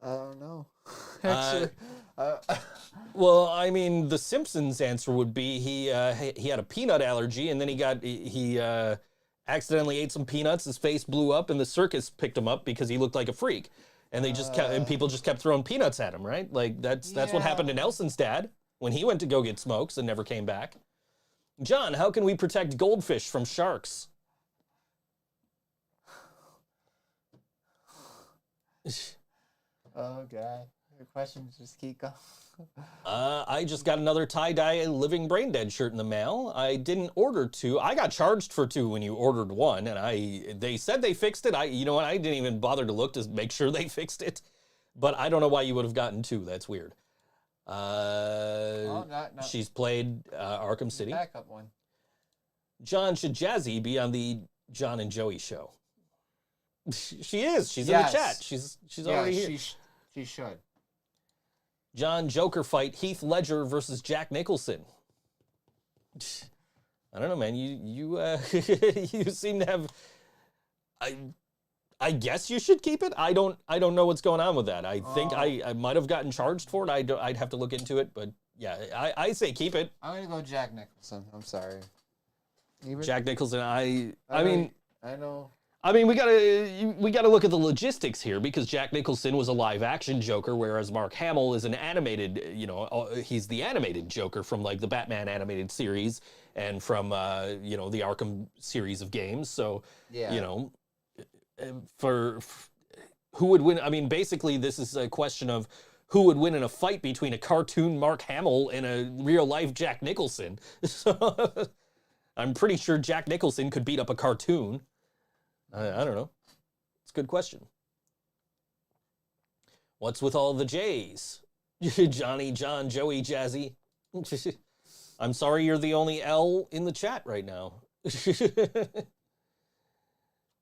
S4: I don't know. Actually,
S3: Well, I mean, the Simpsons answer would be he had a peanut allergy, and then he accidentally ate some peanuts. His face blew up, and the circus picked him up because he looked like a freak, and and people just kept throwing peanuts at him, right? Like that's what happened to Nelson's dad when he went to go get smokes and never came back. John, how can we protect goldfish from sharks?
S4: oh god, your questions just keep going.
S3: I just got another tie-dye Living Brain Dead shirt in the mail. I didn't order 2. I got charged for 2 when you ordered 1, and they said they fixed it. You know what? I didn't even bother to look to make sure they fixed it. But I don't know why you would have gotten 2. That's weird.
S4: No.
S3: She's played Arkham City.
S4: Backup one.
S3: John, should Jazzy be on the John and Joey show? She is. She's in the chat. She's already here.
S4: She should.
S3: John, Joker fight Heath Ledger versus Jack Nicholson. I don't know, man. You you seem to have. I guess you should keep it. I don't know what's going on with that. I think I might have gotten charged for it. I'd have to look into it, but yeah, I say keep it.
S4: I'm gonna go Jack Nicholson. I'm sorry.
S3: Jack Nicholson. I
S4: know.
S3: I mean, we gotta look at the logistics here because Jack Nicholson was a live-action Joker, whereas Mark Hamill is an animated. He's the animated Joker from like the Batman animated series and from the Arkham series of games. So for who would win? I mean, basically, this is a question of who would win in a fight between a cartoon Mark Hamill and a real-life Jack Nicholson. So I'm pretty sure Jack Nicholson could beat up a cartoon. I don't know. It's a good question. What's with all the J's? Johnny, John, Joey, Jazzy. I'm sorry you're the only L in the chat right now.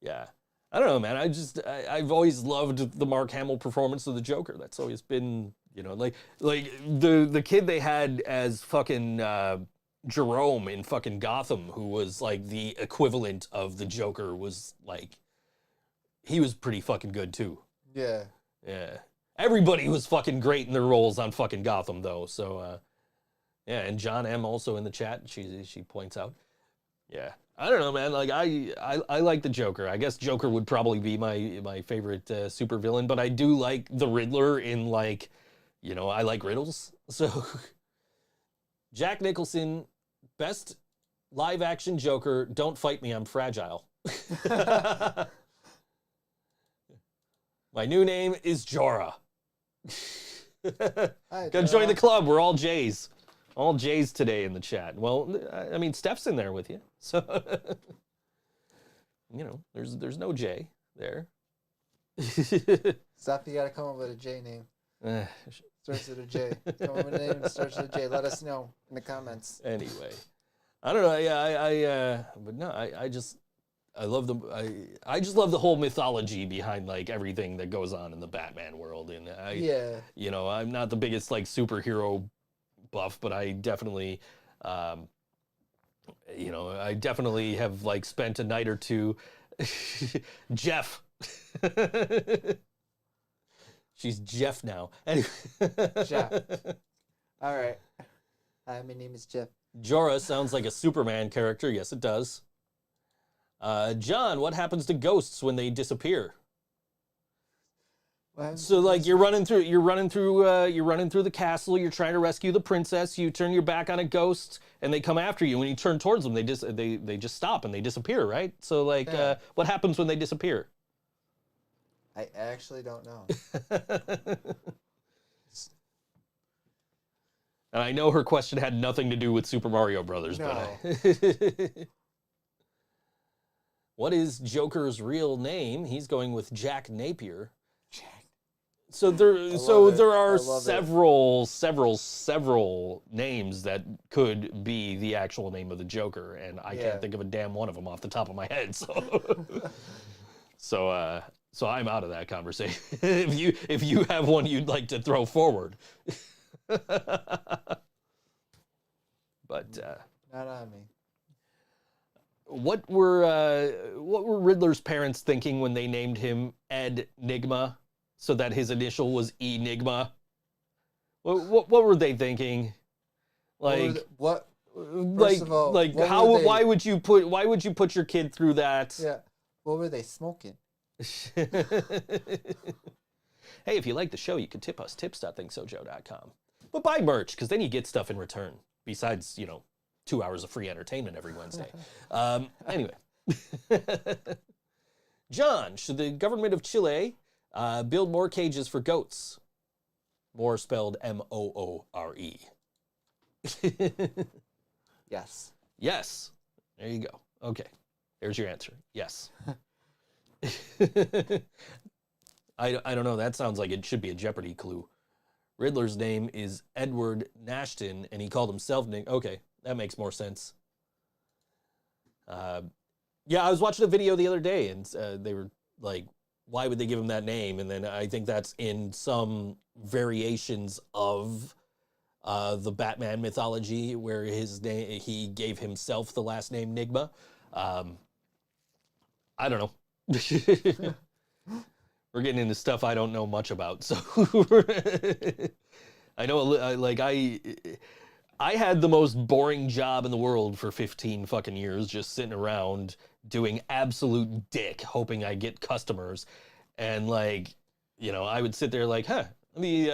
S3: Yeah. I don't know, man. I've always loved the Mark Hamill performance of the Joker. That's always been, like the kid they had as fucking Jerome in fucking Gotham, who was like the equivalent of the Joker, was like, he was pretty fucking good too.
S4: Yeah.
S3: Yeah. Everybody was fucking great in their roles on fucking Gotham though. So, yeah. And John M also in the chat. She points out. Yeah. I don't know, man. Like I like the Joker. I guess Joker would probably be my favorite supervillain, but I do like the Riddler in like, I like riddles. So Jack Nicholson, best live action Joker. Don't fight me, I'm fragile. My new name is Jorah. Go join the club. We're all J's. All J's today in the chat. Well, I mean, Steph's in there with you. So, there's no J there.
S4: Steph, you gotta come up with a J name. Starts with a J. Come up with a name that starts with a J. Let us know in the comments.
S3: Anyway, I don't know. But no, I love I just love the whole mythology behind like everything that goes on in the Batman world. And I'm not the biggest like superhero buff, but I definitely, I definitely have like spent a night or two. Jeff. She's Jeff now. Anyway.
S4: Jeff. All right. Hi, my name is Jeff.
S3: Jorah sounds like a Superman character. Yes, it does. John, what happens to ghosts when they disappear? So like you're running through the castle, you're trying to rescue the princess, you turn your back on a ghost and they come after you. When you turn towards them, they just stop and they disappear, right? So like what happens when they disappear?
S4: I actually don't know.
S3: And I know her question had nothing to do with Super Mario Brothers,
S4: no.
S3: But what is Joker's real name? He's going with Jack Napier. So there are several names that could be the actual name of the Joker, and I can't think of a damn one of them off the top of my head. So so I'm out of that conversation. if you have one you'd like to throw forward. But
S4: not on me.
S3: what were Riddler's parents thinking when they named him Ed Nigma, so that his initial was Enigma? What were they thinking? Like
S4: what?
S3: Like,
S4: of all,
S3: like
S4: what
S3: how?
S4: were they-
S3: Why would you put your kid through that?
S4: Yeah. What were they smoking?
S3: Hey, if you like the show, you can tip us, tips.thinksojoe.com. But buy merch, because then you get stuff in return, besides, 2 hours of free entertainment every Wednesday. Anyway. John, should the government of Chile build more cages for goats? More spelled M-O-O-R-E.
S4: Yes.
S3: Yes. There you go. Okay. There's your answer. Yes. I don't know. That sounds like it should be a Jeopardy clue. Riddler's name is Edward Nashton, and he called himself Nick. Okay, that makes more sense. Yeah, I was watching a video the other day, and they were like, why would they give him that name? And then I think that's in some variations of the Batman mythology, where he gave himself the last name Nigma. I don't know. We're getting into stuff I don't know much about, so I know, like, I had the most boring job in the world for 15 fucking years, just sitting around doing absolute dick, hoping I get customers, and like, I would sit there like, let me,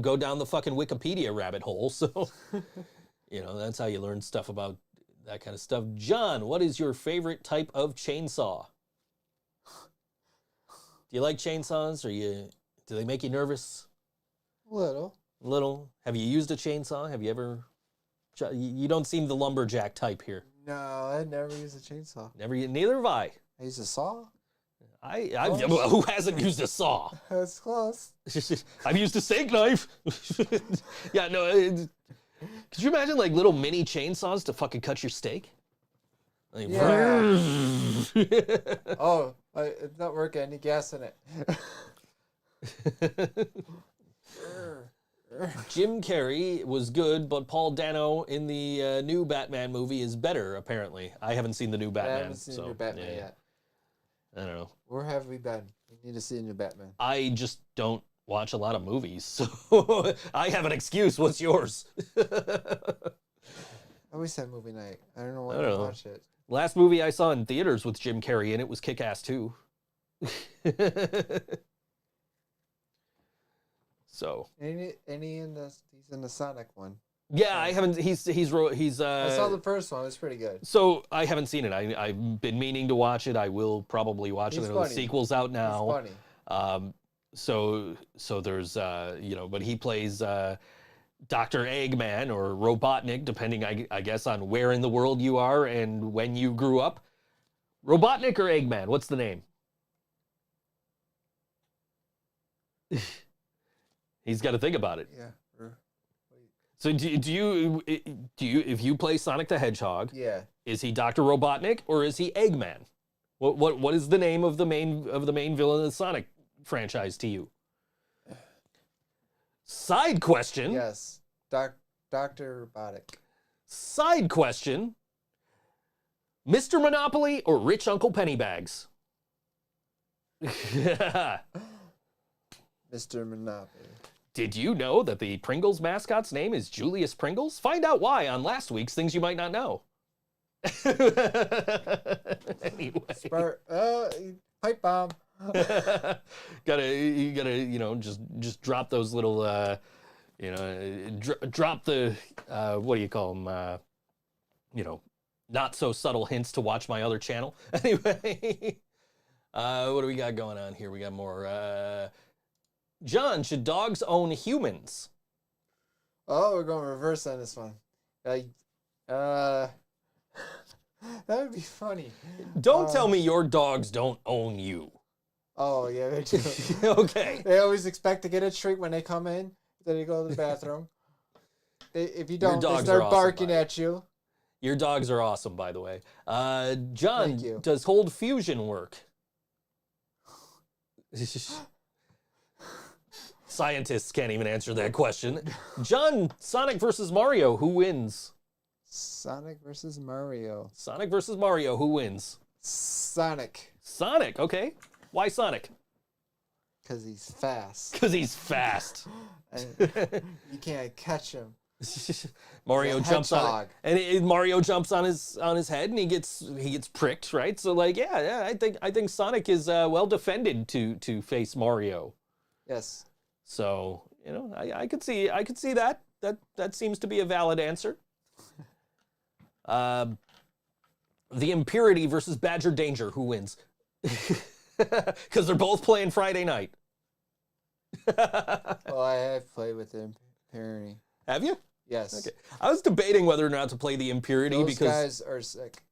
S3: go down the fucking Wikipedia rabbit hole. So, that's how you learn stuff about that kind of stuff. John, what is your favorite type of chainsaw? Do you like chainsaws, or do they make you nervous?
S4: Little.
S3: Little. Have you used a chainsaw? Have you ever? You don't seem the lumberjack type here.
S4: No, I never used a chainsaw.
S3: Neither have I.
S4: I used a saw.
S3: Who hasn't used a saw?
S4: That's close.
S3: I've used a steak knife. Yeah, no. Could you imagine like little mini chainsaws to fucking cut your steak? Like,
S4: Yeah. Oh, it's not working. Any gas in it.
S3: Jim Carrey was good, but Paul Dano in the new Batman movie is better, apparently. I haven't seen the new Batman.
S4: I haven't seen the new Batman yet.
S3: I don't know.
S4: Where have we been? We need to see a new Batman.
S3: I just don't watch a lot of movies, so I have an excuse. What's yours?
S4: I always had movie night. I don't know why I watch it.
S3: Last movie I saw in theaters with Jim Carrey in it was Kick-Ass 2. So.
S4: He's in the Sonic one.
S3: Yeah, I haven't. He's. I
S4: saw the first one. It's pretty good.
S3: So I haven't seen it. I've been meaning to watch it. I will probably watch it. The sequel's out now.
S4: It's funny.
S3: So there's but he plays Dr. Eggman or Robotnik, depending I guess on where in the world you are and when you grew up. Robotnik or Eggman? What's the name? He's got to think about it.
S4: Yeah.
S3: So do you if you play Sonic the Hedgehog?
S4: Yeah.
S3: Is he Dr. Robotnik or is he Eggman? What is the name of the main villain of the Sonic franchise to you? Side question.
S4: Yes. Dr. Robotic.
S3: Side question. Mr. Monopoly or Rich Uncle Pennybags?
S4: Mr. Monopoly.
S3: Did you know that the Pringles mascot's name is Julius Pringles? Find out why on last week's Things You Might Not Know. Anyway.
S4: Pipe bomb.
S3: You gotta, just drop those little, drop the, what do you call them? Not so subtle hints to watch my other channel. Anyway, what do we got going on here? We got more, John, should dogs own humans?
S4: Oh, we're going reverse on this one. That would be funny.
S3: Don't tell me your dogs don't own you.
S4: Oh, yeah, they do.
S3: Okay.
S4: They always expect to get a treat when they come in. Then you go to the bathroom. If you don't, they start barking at you.
S3: Your dogs are awesome, by the way. John,
S4: Thank you.
S3: does Hold Fusion work? Scientists can't even answer that question. John, Sonic versus Mario, who wins?
S4: Sonic versus Mario.
S3: Sonic versus Mario. Who wins?
S4: Sonic.
S3: Sonic. Okay. Why Sonic?
S4: Because he's fast.
S3: Because he's fast.
S4: And you can't catch him.
S3: Mario
S4: He's a
S3: jumps on
S4: hedgehog.
S3: it, and Mario jumps on his head, and he gets pricked, right? So like, yeah, I think Sonic is well defended to face Mario.
S4: Yes.
S3: So I could see that seems to be a valid answer. The Impurity versus Badger Danger. Who wins? Because they're both playing Friday night.
S4: Well, I have played with the Impurity.
S3: Have you?
S4: Yes.
S3: Okay. I was debating whether or not to play the Impurity
S4: Those
S3: because
S4: guys are sick.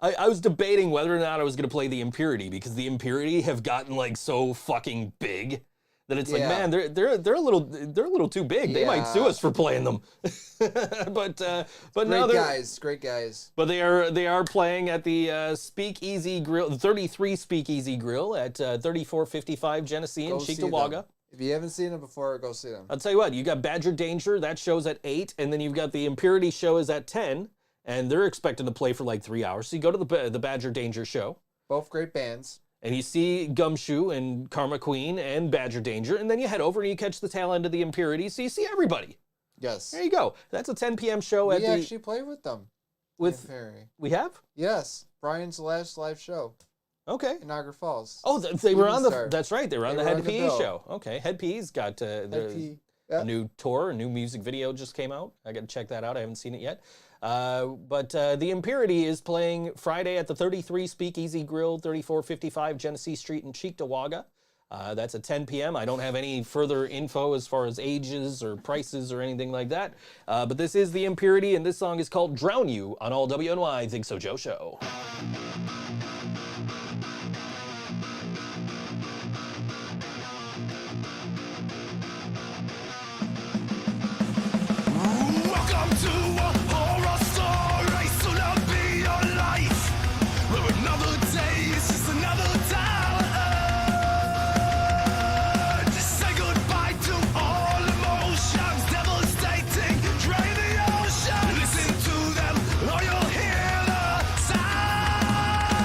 S3: I was debating whether or not I was going to play the Impurity because the Impurity have gotten like so fucking big that it's like,
S4: Yeah.
S3: man, they're a little too big. They might sue
S4: Yeah.
S3: us for playing them. but now
S4: Great
S3: they're
S4: guys. Great guys.
S3: But they are playing at the Speakeasy Grill, 33 Speakeasy Grill at 3455 Genesee in
S4: Go see
S3: Cheektowaga.
S4: them. If you haven't seen them before, go see them.
S3: I'll tell you what, you got Badger Danger, that show's at 8, and then you've got the Impurity show is at 10, and they're expecting to play for like 3 hours. So you go to the Badger Danger show,
S4: Both great bands.
S3: and you see Gumshoe and Karma Queen and Badger Danger, and then you head over and you catch the tail end of the Impurity, so you see everybody.
S4: Yes.
S3: There you go. That's a 10 p.m. show at
S4: We
S3: the...
S4: actually played with them.
S3: with
S4: Impurity.
S3: We have?
S4: Yes. Brian's last live show
S3: Okay.
S4: in Niagara Falls.
S3: Oh, they were on the...
S4: Star.
S3: That's right, they were on
S4: They
S3: the
S4: were
S3: Head
S4: on the
S3: PE
S4: bill.
S3: show. Okay, Head PE's got...
S4: IP.
S3: a new tour, a new music video just came out. I got to check that out. I haven't seen it yet. But the Impurity is playing Friday at the 33 Speakeasy Grill, 3455 Genesee Street in Cheektowaga. That's at 10 p.m. I don't have any further info as far as ages or prices or anything like that. But this is the Impurity, and this song is called Drown You on all WNY ThinkSoJoE show.
S5: Welcome to a horror story, so not be your life. Where another day is just another day. Just say goodbye to all emotions, devastating, drain the ocean. Listen to them, or you'll hear the sound.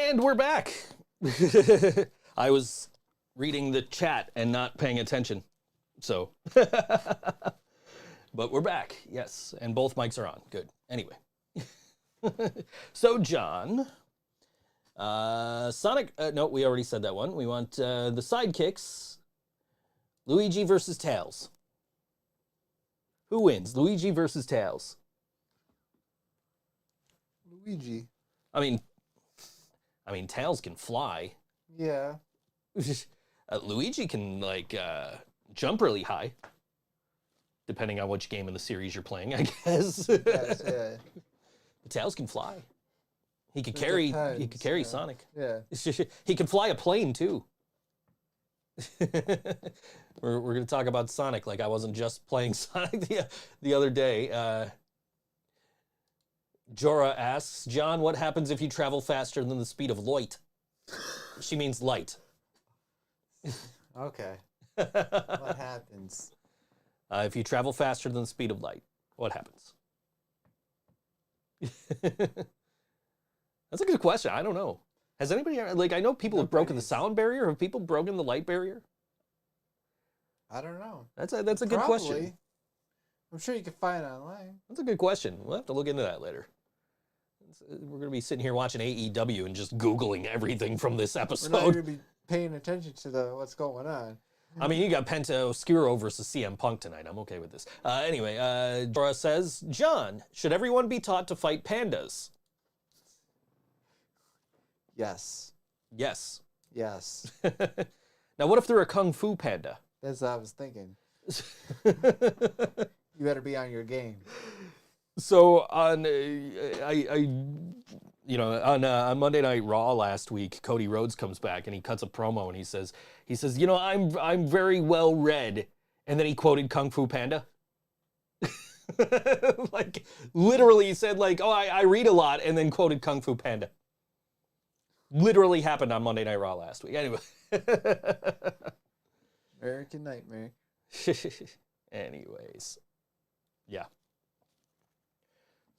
S3: And we're back. I was reading the chat and not paying attention. So, but we're back. Yes. And both mics are on. Good. Anyway. So, John, Sonic, no, we already said that one. We want the sidekicks, Luigi versus Tails. Who wins, Luigi versus Tails?
S4: Luigi.
S3: I mean, Tails can fly.
S4: Yeah.
S3: Luigi can, like, jump really high, depending on which game in the series you're playing, I guess.
S4: Yes, yeah.
S3: But Tails can fly. He could
S4: It
S3: carry.
S4: depends,
S3: He could carry
S4: yeah.
S3: Sonic.
S4: Yeah.
S3: He can fly a plane too. We're gonna talk about Sonic like I wasn't just playing Sonic the other day. Jorah asks, John, what happens if you travel faster than the speed of light? She means light.
S4: Okay. What happens?
S3: If you travel faster than the speed of light, what happens? That's a good question. I don't know. Has anybody, like, I know people have broken the sound barrier. Have people broken the light barrier?
S4: I don't know.
S3: That's a good question.
S4: Probably. I'm sure you can find it online.
S3: That's a good question. We'll have to look into that later. We're going to be sitting here watching AEW and just Googling everything from this
S4: We're not
S3: episode.
S4: going to be paying attention to what's going on.
S3: I mean, you got Penta Oscuro versus CM Punk tonight. I'm okay with this. Anyway, Dora says, John, should everyone be taught to fight pandas?
S4: Yes.
S3: Yes.
S4: Yes.
S3: Now, what if they're a kung fu panda?
S4: That's what I was thinking. You better be on your game.
S3: So on, on Monday Night Raw last week, Cody Rhodes comes back and he cuts a promo and he says, I'm very well read, and then he quoted Kung Fu Panda. Like literally he said like, oh, I read a lot, and then quoted Kung Fu Panda. Literally happened on Monday Night Raw last week. Anyway.
S4: American Nightmare.
S3: Anyways. Yeah.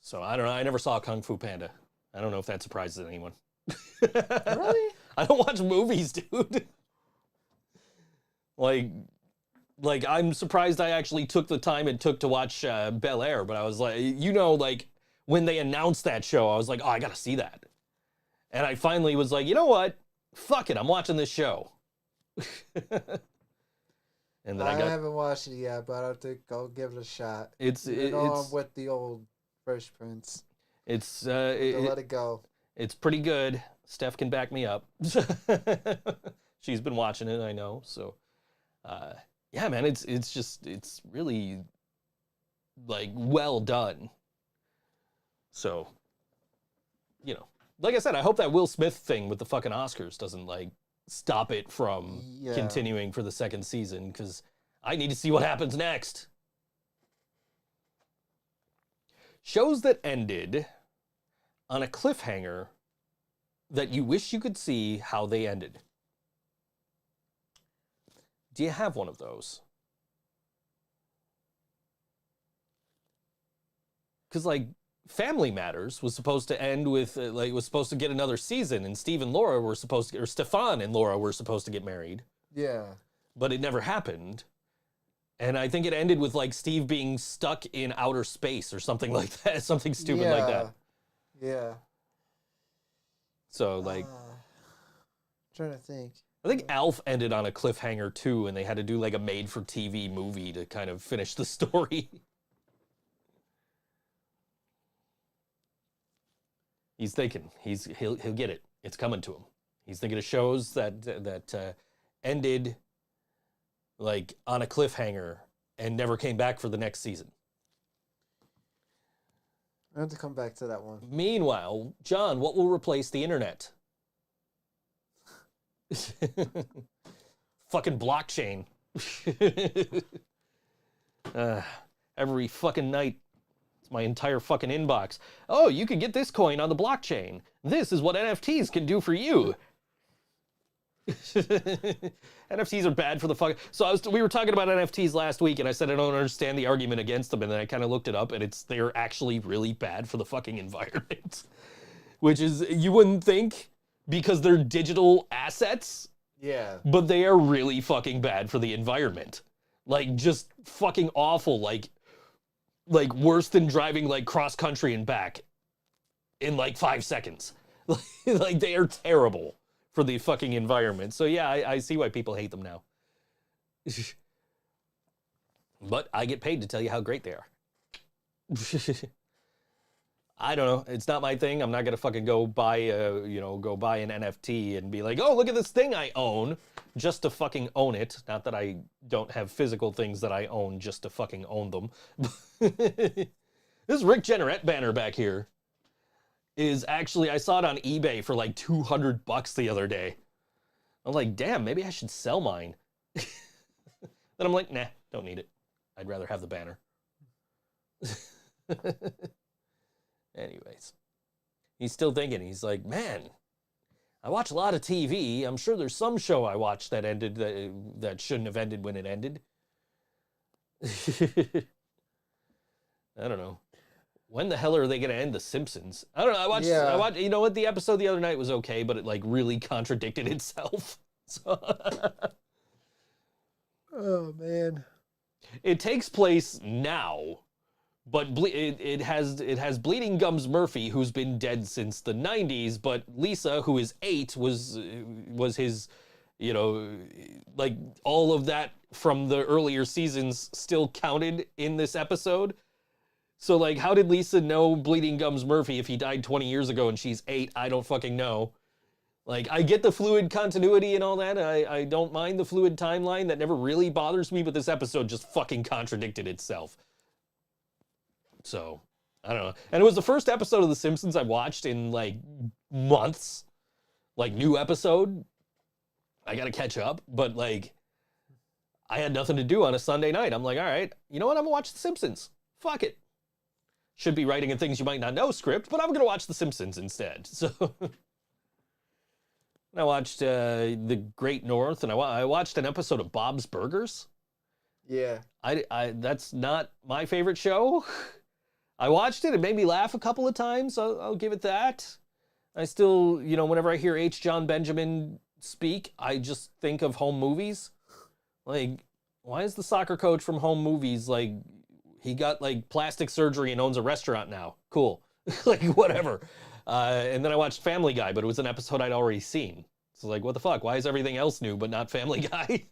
S3: So I don't know. I never saw Kung Fu Panda. I don't know if that surprises anyone.
S4: Really?
S3: I don't watch movies, dude. Like I'm surprised I actually took the time it took to watch Bel Air, but I was like, like when they announced that show, I was like, oh, I gotta see that. And I finally was like, you know what? Fuck it, I'm watching this show. And then
S4: I haven't watched it yet, but I think I'll give it a shot. I'm with the old Fresh Prince. Let it go.
S3: It's pretty good. Steph can back me up. She's been watching it, I know. So, yeah, man, it's really like well done. So, like I said, I hope that Will Smith thing with the fucking Oscars doesn't like stop it from continuing for the second season, because I need to see what happens next. Shows that ended on a cliffhanger that you wish you could see how they ended. Do you have one of those? Because, like, Family Matters was supposed to end with, was supposed to get another season, and Steve and Laura were supposed to, or Stefan and Laura were supposed to get married.
S4: Yeah.
S3: But it never happened. And I think it ended with, like, Steve being stuck in outer space or something like that. Something stupid like that.
S4: Yeah.
S3: So, like...
S4: trying to think.
S3: I think Alf ended on a cliffhanger, too, and they had to do, like, a made-for-TV movie to kind of finish the story. He's thinking. He'll get it. It's coming to him. He's thinking of shows that ended like on a cliffhanger and never came back for the next season.
S4: I have to come back to that one.
S3: Meanwhile, John, what will replace the internet? Fucking blockchain. Every fucking night. My entire fucking inbox. Oh, you can get this coin on the blockchain. This is what NFTs can do for you. NFTs are bad for the fuck. So we were talking about NFTs last week, and I said I don't understand the argument against them, and then I kind of looked it up, and they're actually really bad for the fucking environment. Which is, you wouldn't think, because they're digital assets,
S4: Yeah.
S3: but they are really fucking bad for the environment. Like, just fucking awful. Like worse than driving like cross country and back in like 5 seconds. Like, they are terrible for the fucking environment. So yeah, I see why people hate them now. But I get paid to tell you how great they are. I don't know. It's not my thing. I'm not gonna fucking go buy an NFT and be like, oh, look at this thing I own, just to fucking own it. Not that I don't have physical things that I own just to fucking own them. This Rick Jenneret banner back here is actually, I saw it on eBay for like $200 the other day. I'm like, damn, maybe I should sell mine. Then I'm like, nah, don't need it. I'd rather have the banner. Anyways, he's still thinking. He's like, man, I watch a lot of TV. I'm sure there's some show I watched that ended that shouldn't have ended when it ended. I don't know. When the hell are they going to end The Simpsons? I don't know. I watched, you know what? The episode the other night was okay, but it like really contradicted itself. So
S4: Oh, man.
S3: it takes place now. But it has Bleeding Gums Murphy, who's been dead since the 90s, but Lisa, who is 8, was his, you know, like all of that from the earlier seasons still counted in this episode. So like, how did Lisa know Bleeding Gums Murphy if he died 20 years ago and she's 8? I don't fucking know. Like, I get the fluid continuity and all that. I don't mind the fluid timeline. That never really bothers me, but this episode just fucking contradicted itself. So, I don't know. And it was the first episode of The Simpsons I watched in, like, months. Like, new episode. I gotta catch up. But, like, I had nothing to do on a Sunday night. I'm like, all right, you know what? I'm gonna watch The Simpsons. Fuck it. Should be writing a Things You Might Not Know script, but I'm gonna watch The Simpsons instead. So, I watched The Great North, and I watched an episode of Bob's Burgers.
S4: Yeah.
S3: I that's not my favorite show. I watched it. It made me laugh a couple of times. I'll give it that. I still, you know, whenever I hear H. John Benjamin speak, I just think of Home Movies. Like, why is the soccer coach from Home Movies, like, he got, like, plastic surgery and owns a restaurant now? Cool. Like, whatever. And then I watched Family Guy, but it was an episode I'd already seen. So, like, what the fuck? Why is everything else new but not Family Guy?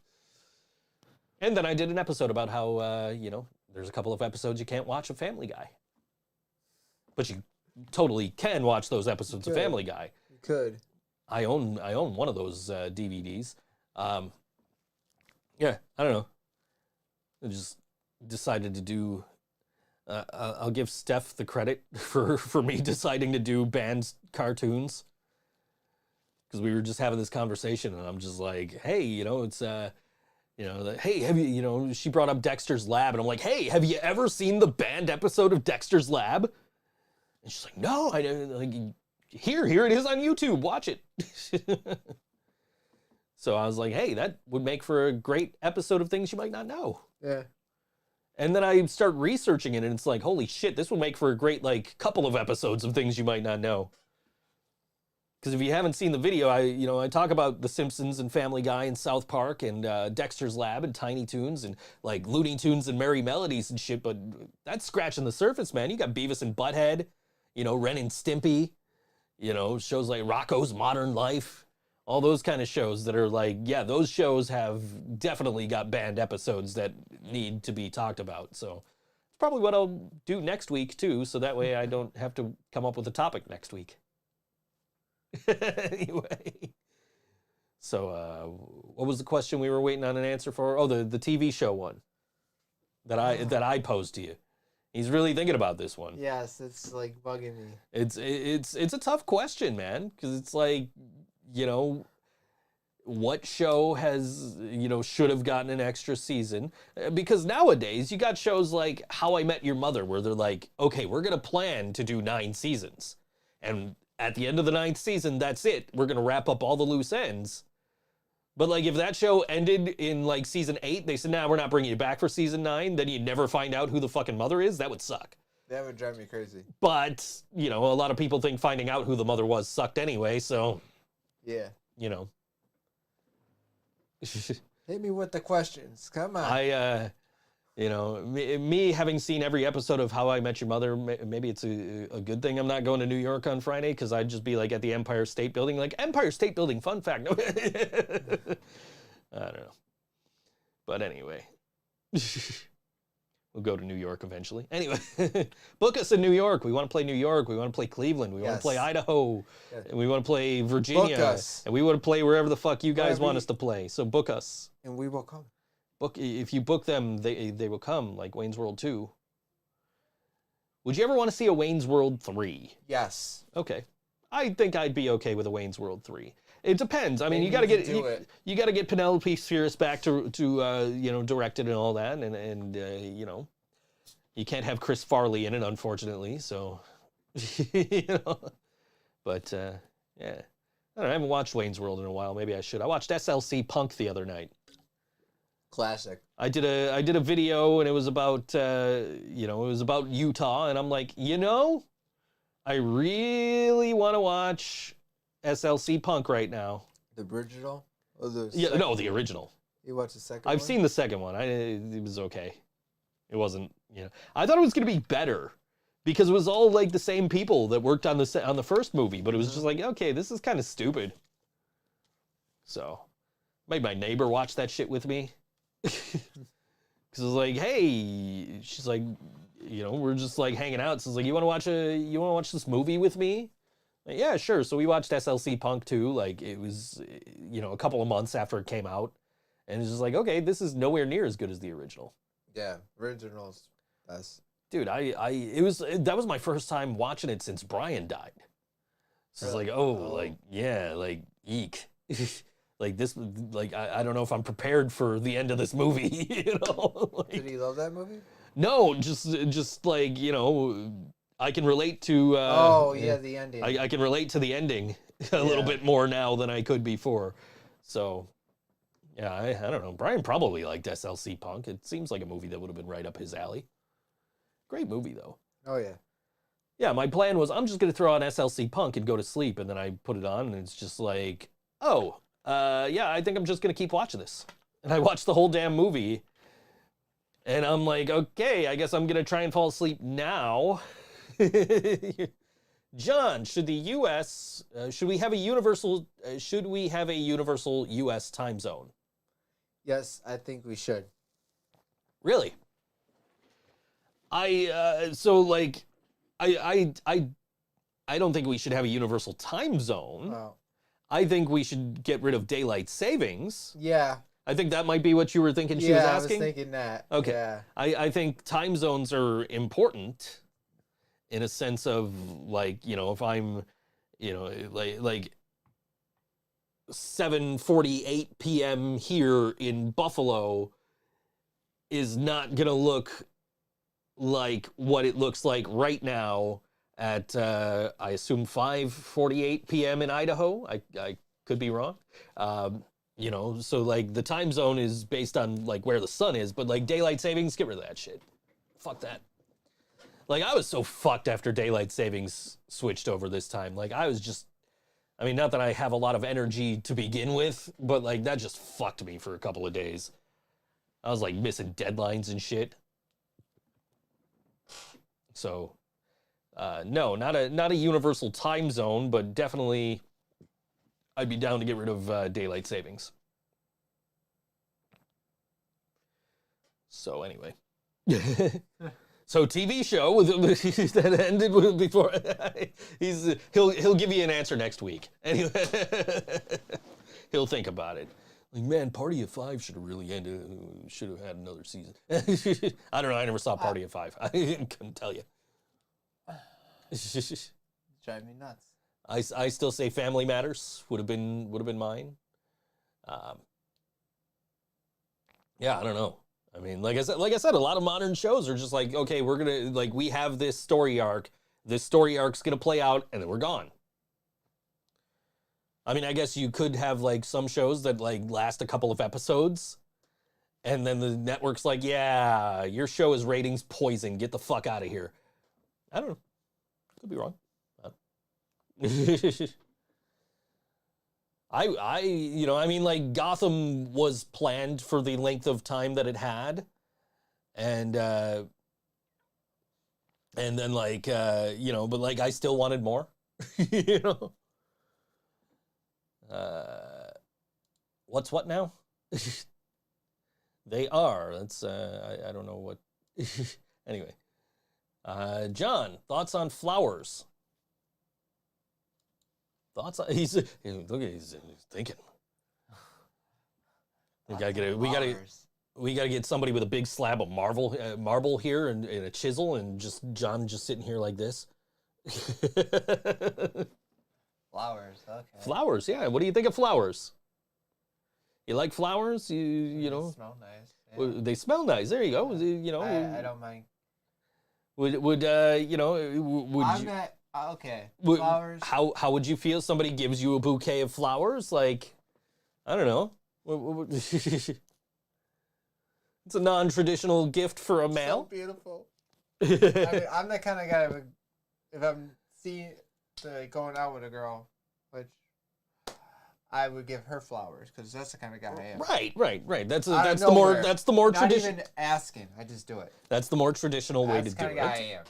S3: And then I did an episode about how, you know, there's a couple of episodes you can't watch of Family Guy. But you totally can watch those episodes of Family Guy.
S4: You could.
S3: I own one of those DVDs. Yeah, I don't know. I just decided to do... I'll give Steph the credit for me deciding to do banned cartoons. Because we were just having this conversation, and I'm just like, hey, you know, it's... You know, like, hey, have you know, she brought up Dexter's Lab, and I'm like, hey, have you ever seen the banned episode of Dexter's Lab? And she's like, no, I don't, like, here it is on YouTube, watch it. So I was like, hey, that would make for a great episode of Things You Might Not Know.
S4: Yeah.
S3: And then I start researching it, and it's like, holy shit, this would make for a great, like, couple of episodes of Things You Might Not Know. Because if you haven't seen the video, I talk about The Simpsons and Family Guy and South Park and Dexter's Lab and Tiny Toons and like Looney Tunes and Merry Melodies and shit, but that's scratching the surface, man. You got Beavis and Butthead, you know, Ren and Stimpy, you know, shows like Rocko's Modern Life, all those kind of shows that are like, yeah, those shows have definitely got banned episodes that need to be talked about. So it's probably what I'll do next week too, so that way I don't have to come up with a topic next week. Anyway, so what was the question we were waiting on an answer for? Oh, the TV show one that I posed to you. He's really thinking about this one.
S4: Yes, it's like bugging me.
S3: It's a tough question, man, because it's like, you know, what show has, you know, should have gotten an extra season? Because nowadays you got shows like How I Met Your Mother, where they're like, okay, we're gonna plan to do 9 seasons, and at the end of the 9th season, that's it. We're going to wrap up all the loose ends. But, like, if that show ended in, like, season 8, they said, nah, we're not bringing you back for season 9, then you'd never find out who the fucking mother is. That would suck.
S4: That would drive me crazy.
S3: But, you know, a lot of people think finding out who the mother was sucked anyway, so
S4: Yeah.
S3: You know.
S4: Hit me with the questions. Come on.
S3: You know, me having seen every episode of How I Met Your Mother, maybe it's a good thing I'm not going to New York on Friday, because I'd just be like at the Empire State Building, like, Empire State Building, fun fact. No. I don't know. But anyway. We'll go to New York eventually. Anyway, book us in New York. We want to play New York. We want to play Cleveland. We want to play Idaho.
S4: Yes.
S3: And we want to play Virginia.
S4: Book us.
S3: And we want to play wherever the fuck you guys
S4: Wherever
S3: want
S4: you-
S3: us to play. So book us.
S4: And we will come.
S3: If you book them, they will come, like Wayne's World 2. Would you ever want to see a Wayne's World 3?
S4: Yes.
S3: Okay. I think I'd be okay with a Wayne's World 3. It depends. I mean,
S4: Maybe
S3: you got to
S4: we
S3: get
S4: can do it.
S3: you got to get Penelope Spheris back to you know, direct it and all that, and you know, you can't have Chris Farley in it, unfortunately. So, you know, but yeah, I don't know, I haven't watched Wayne's World in a while. Maybe I should. I watched SLC Punk the other night.
S4: Classic.
S3: I did a video, and it was about you know, it was about Utah, and I'm like, you know, I really want to watch SLC Punk right now.
S4: The original? Or the
S3: Yeah,
S4: second?
S3: no, the original.
S4: You watched the second
S3: I've
S4: one?
S3: seen the second one. It was okay. It wasn't, you know. I thought it was gonna be better because it was all like the same people that worked on the first movie, but it was just like, okay, this is kind of stupid. So, made my neighbor watch that shit with me. Because it was like, hey, she's like, you know, we're just like hanging out. So it's like, you want to watch this movie with me? Like, yeah, sure. So we watched SLC Punk 2. Like, it was, you know, a couple of months after it came out, and it's just like, okay, this is nowhere near as good as the original.
S4: Yeah, originals. That's
S3: Dude, that was my first time watching it since Brian died. So it's like, like, yeah, like, eek. Like this, like, I don't know if I'm prepared for the end of this movie, you know? Like,
S4: Did you love that movie?
S3: no, just like, you know, I can relate to,
S4: the ending.
S3: I can relate to the ending a little bit more now than I could before. So, yeah, I don't know. Brian probably liked SLC Punk. It seems like a movie that would have been right up his alley. Great movie, though.
S4: Oh, yeah.
S3: Yeah, my plan was I'm just going to throw on SLC Punk and go to sleep, and then I put it on, and it's just like, oh, yeah, I think I'm just going to keep watching this. And I watched the whole damn movie, and I'm like, okay, I guess I'm going to try and fall asleep now. John, should the U.S. Should we have a universal U.S. time zone?
S4: Yes, I think we should.
S3: Really? I don't think we should have a universal time zone.
S4: Oh.
S3: I think we should get rid of daylight savings.
S4: Yeah.
S3: I think that might be what you were thinking she was asking.
S4: I was thinking that.
S3: Okay.
S4: Yeah.
S3: I think time zones are important in a sense of, like, you know, if I'm, you know, like 7:48 p.m. here in Buffalo is not going to look like what it looks like right now at, I assume, 5:48 p.m. in Idaho. I could be wrong. You know, so, like, the time zone is based on, like, where the sun is, but, like, daylight savings, get rid of that shit. Fuck that. Like, I was so fucked after daylight savings switched over this time. Like, I was just, I mean, not that I have a lot of energy to begin with, but, like, that just fucked me for a couple of days. I was, like, missing deadlines and shit. So, no, not a universal time zone, but definitely I'd be down to get rid of daylight savings. So anyway, so TV show with that ended before he'll give you an answer next week. Anyway, he'll think about it. Like, man, Party of Five should have really ended. Should have had another season. I don't know. I never saw Party of Five. I couldn't tell you.
S4: Drive me nuts.
S3: I still say Family Matters would have been mine. Yeah, I don't know. I mean, like I said, a lot of modern shows are just like, okay, we're gonna, like, we have this story arc. This story arc's gonna play out, and then we're gone. I mean, I guess you could have, like, some shows that, like, last a couple of episodes, and then the network's like, yeah, your show is ratings poison. Get the fuck out of here. I don't know. Could be wrong. I mean, like, Gotham was planned for the length of time that it had, and then, like, but, like, I still wanted more, you know? What's what now? They are. That's, I don't know what. Anyway. John, thoughts on flowers? Thoughts on, he's thinking. We gotta get somebody with a big slab of marble here and a chisel, and just John just sitting here like this.
S4: Flowers, okay.
S3: Flowers, yeah. What do you think of flowers? You like flowers? You know.
S4: They smell nice. Yeah.
S3: They smell nice. There you go.
S4: I don't mind.
S3: Would
S4: I'm
S3: you?
S4: not okay.
S3: Would,
S4: Flowers.
S3: How would you feel if somebody gives you a bouquet of flowers? Like, I don't know. It's a non-traditional gift for a
S4: So
S3: male.
S4: beautiful. I mean, I'm the kind of guy if I'm going out with a girl, which I would give her flowers because that's the kind of guy I am.
S3: Right. That's
S4: Out of
S3: the more
S4: nowhere.
S3: that's the more
S4: Not
S3: traditional.
S4: even asking, I just do it.
S3: That's the more traditional way
S4: That's
S3: to
S4: the
S3: do
S4: kind of guy
S3: it.
S4: I am.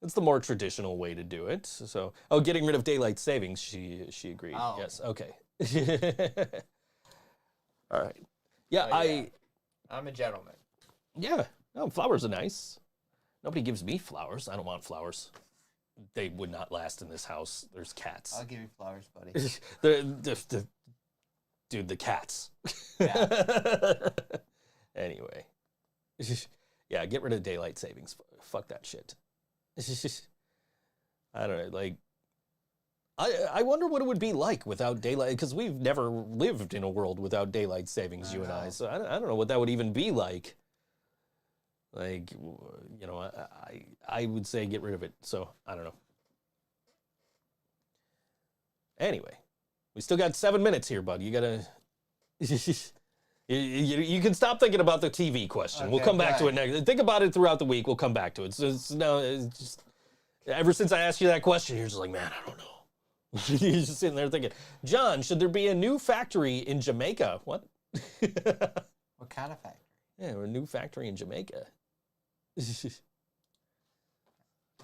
S3: That's the more traditional way to do it. So, getting rid of daylight savings. She agreed.
S4: Oh.
S3: Yes. Okay. All right. Yeah,
S4: But yeah, I'm a gentleman.
S3: Yeah. No, flowers are nice. Nobody gives me flowers. I don't want flowers. They would not last in this house. There's cats.
S4: I'll give you flowers, buddy.
S3: Dude, the cats.
S4: Yeah.
S3: Anyway. Yeah, get rid of daylight savings. Fuck that shit. I don't know, like, I wonder what it would be like without daylight, because we've never lived in a world without daylight savings, you and I. So I don't know what that would even be like. Like, I would say get rid of it. So I don't know. Anyway, we still got 7 minutes here, bud. You gotta. You can stop thinking about the TV question.
S4: Okay,
S3: we'll come back to it
S4: good.
S3: next. Think about it throughout the week. We'll come back to it. It's just ever since I asked you that question, you're just like, man, I don't know. You're just sitting there thinking, John, should there be a new factory in Jamaica? What?
S4: What kind of factory?
S3: Yeah, a new factory in Jamaica.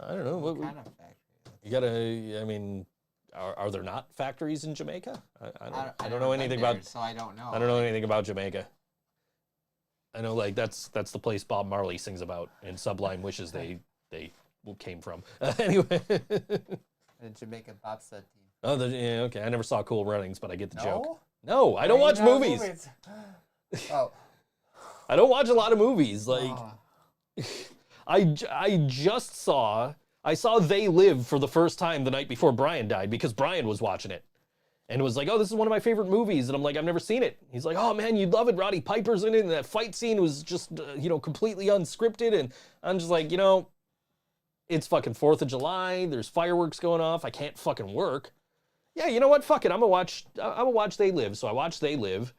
S3: I don't know.
S4: What kind of factory?
S3: You gotta. I mean, are there not factories in Jamaica? I don't know
S4: live
S3: anything
S4: there,
S3: about.
S4: So I don't know.
S3: I don't know anything about Jamaica. I know, like, that's the place Bob Marley sings about in Sublime Wishes. They came from. Anyway.
S4: The Jamaican bobsled team.
S3: Oh, yeah, okay. I never saw Cool Runnings, but I get the joke.
S4: No?
S3: No, I don't watch movies.
S4: Oh.
S3: I don't watch a lot of movies. Like,
S4: Oh.
S3: I just saw They Live for the first time the night before Brian died because Brian was watching it. And was like, oh, this is one of my favorite movies. And I'm like, I've never seen it. He's like, oh, man, you'd love it. Roddy Piper's in it. And that fight scene was just, completely unscripted. And I'm just like, it's fucking 4th of July. There's fireworks going off. I can't fucking work. Yeah, you know what? Fuck it. I'm gonna watch They Live. So I watched They Live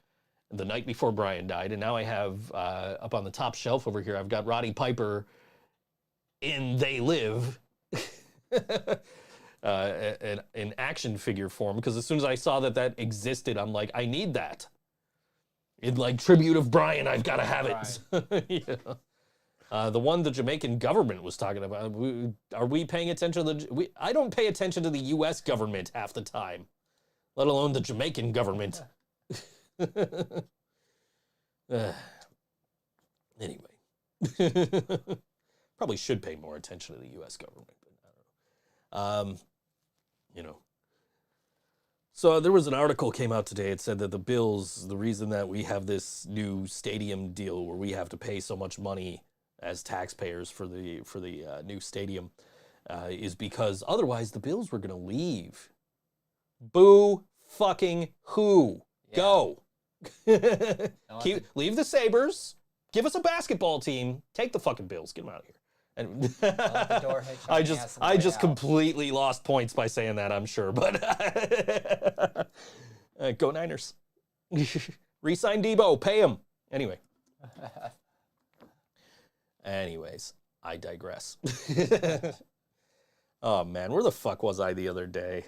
S3: the night before Brian died. And now I have, up on the top shelf over here, I've got Roddy Piper in They Live. In action figure form, because as soon as I saw that existed, I'm like, I need that. In like tribute of Brian, I've got to have it. Yeah. The one the Jamaican government was talking about. Are we paying attention to I don't pay attention to the U.S. government half the time, let alone the Jamaican government. Anyway, probably should pay more attention to the U.S. government. But I don't know. So there was an article came out today. It said that the Bills, the reason that we have this new stadium deal where we have to pay so much money as taxpayers for the new stadium is because otherwise the Bills were going to leave. Boo fucking who? Yeah. Go. Leave the Sabres. Give us a basketball team. Take the fucking Bills. Get them out of here. And I just completely lost points by saying that, I'm sure, but go Niners. Resign Debo, pay him. Anyways, I digress. Oh man, where the fuck was I the other day?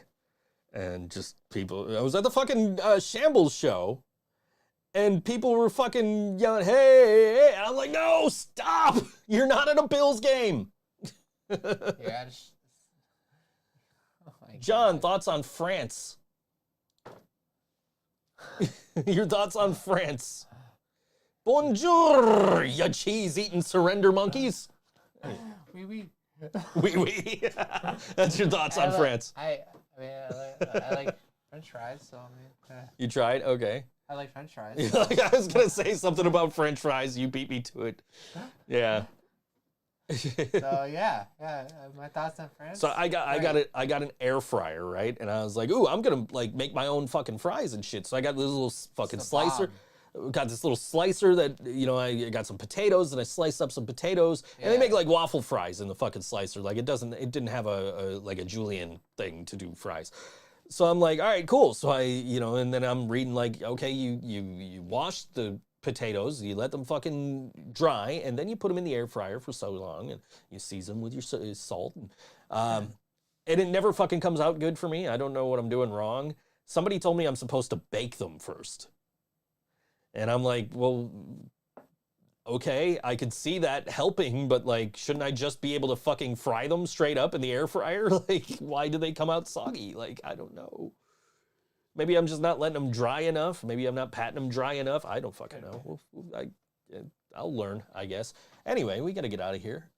S3: And just people, I was at the fucking Shambles show, and people were fucking yelling, hey, and I'm like, no, stop! You're not at a Bills game.
S4: Yeah. Oh my
S3: John,
S4: God.
S3: thoughts on France? Your thoughts on France? Bonjour, ya cheese-eating surrender monkeys.
S4: Oui.
S3: Oui. That's your thoughts on France.
S4: I like French fries, so I mean,
S3: You tried? Okay.
S4: I like French fries.
S3: I was gonna say something about French fries. You beat me to it. Yeah.
S4: So yeah. My thoughts on France.
S3: So I got an air fryer, right? And I was like, ooh, I'm gonna like make my own fucking fries and shit. So I got this little fucking
S4: It's the bomb.
S3: slicer. Got this little slicer that, you know, I got some potatoes and I sliced up some potatoes. And they
S4: Yeah.
S3: make like waffle fries in the fucking slicer. Like it didn't have a like a julienne thing to do fries. So I'm like, all right, cool. So I, you know, and then I'm reading like, okay, you wash the potatoes, you let them fucking dry, and then you put them in the air fryer for so long, and you season them with your salt. And it never fucking comes out good for me. I don't know what I'm doing wrong. Somebody told me I'm supposed to bake them first. And I'm like, well, okay, I could see that helping, but like, shouldn't I just be able to fucking fry them straight up in the air fryer? Like, why do they come out soggy? Like, I don't know. Maybe I'm just not letting them dry enough. Maybe I'm not patting them dry enough. I don't fucking know. I'll learn, I guess. Anyway, we got to get out of here.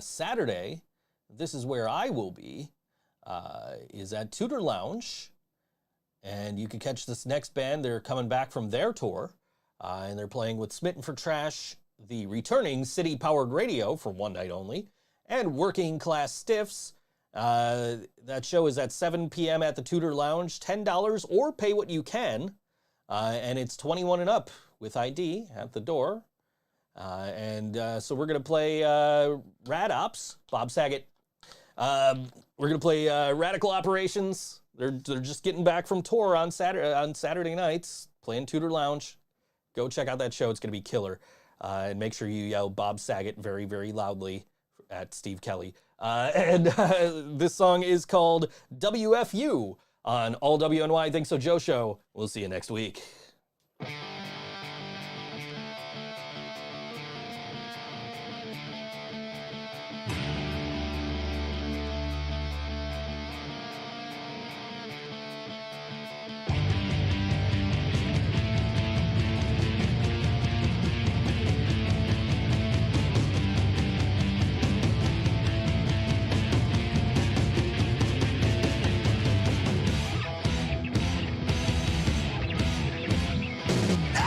S3: Saturday, this is where I will be, is at Tudor Lounge. And you can catch this next band. They're coming back from their tour. And they're playing with Smitten for Trash, the returning city-powered radio for one night only, and Working Class Stiffs. That show is at 7 p.m. at the Tudor Lounge, $10 or pay what you can. And it's 21 and up with ID at the door. So we're going to play Rad Ops, Bob Saget. We're going to play Radical Operations. They're just getting back from tour on Saturday nights, playing Tudor Lounge. Go check out that show. It's going to be killer. And make sure you yell Bob Saget very, very loudly at Steve Kelly. This song is called WFU on All WNY Think So Joe Show. We'll see you next week.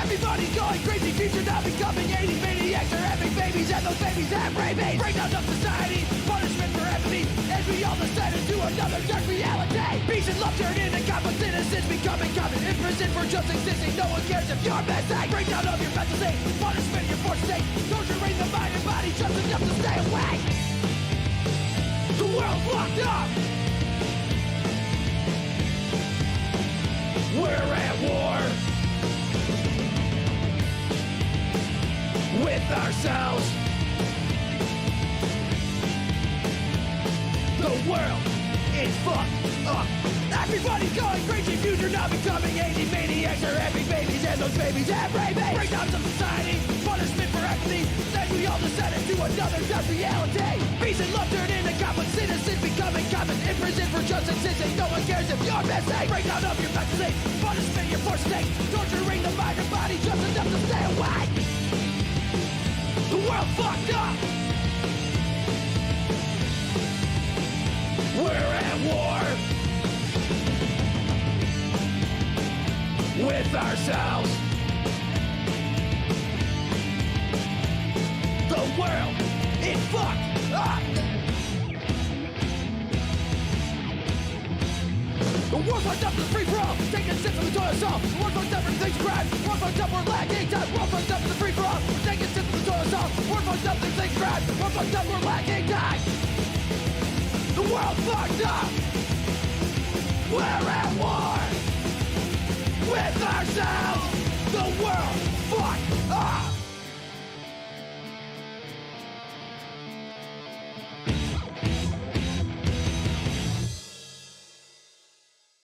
S5: Everybody's going crazy, future now becoming 80 maniacs are having babies, and those babies have rabies. Breakdown of society, punishment for empathy, as we all descend into another dark reality. Peace and love turn into conflict, innocence becoming common. In prison for just existing, no one cares if you're missing. Breakdown of your mental state, punishment you're forced to take, torturing the mind and body just enough to stay awake. The world's locked up. We're at war with ourselves. The world is fucked up. Everybody's going crazy, future now becoming 80 maniacs are having babies, and those babies have rabies. Breakdowns of society, punishment for empathy, then we all descend into another dark reality. Peace and love turn into conflict, citizens becoming common. In prison for just existing, no one cares if you're missing. Breakdown of your mental state, punishment you're forced to take, torturing the mind and body just enough to stay awake. The world's fucked up. We're at war with ourselves. The world is fucked up. The world's fucked up to the free for all, taking sips from the toilet stall. The world's fucked up for things crime. The world's fucked up, we're lacking time. The world's fucked up to the free for all, taking sips from the toilet stall. The world's fucked up, things crime. The world's fucked up, we're lacking time. The world's fucked up. We're at war with ourselves. The world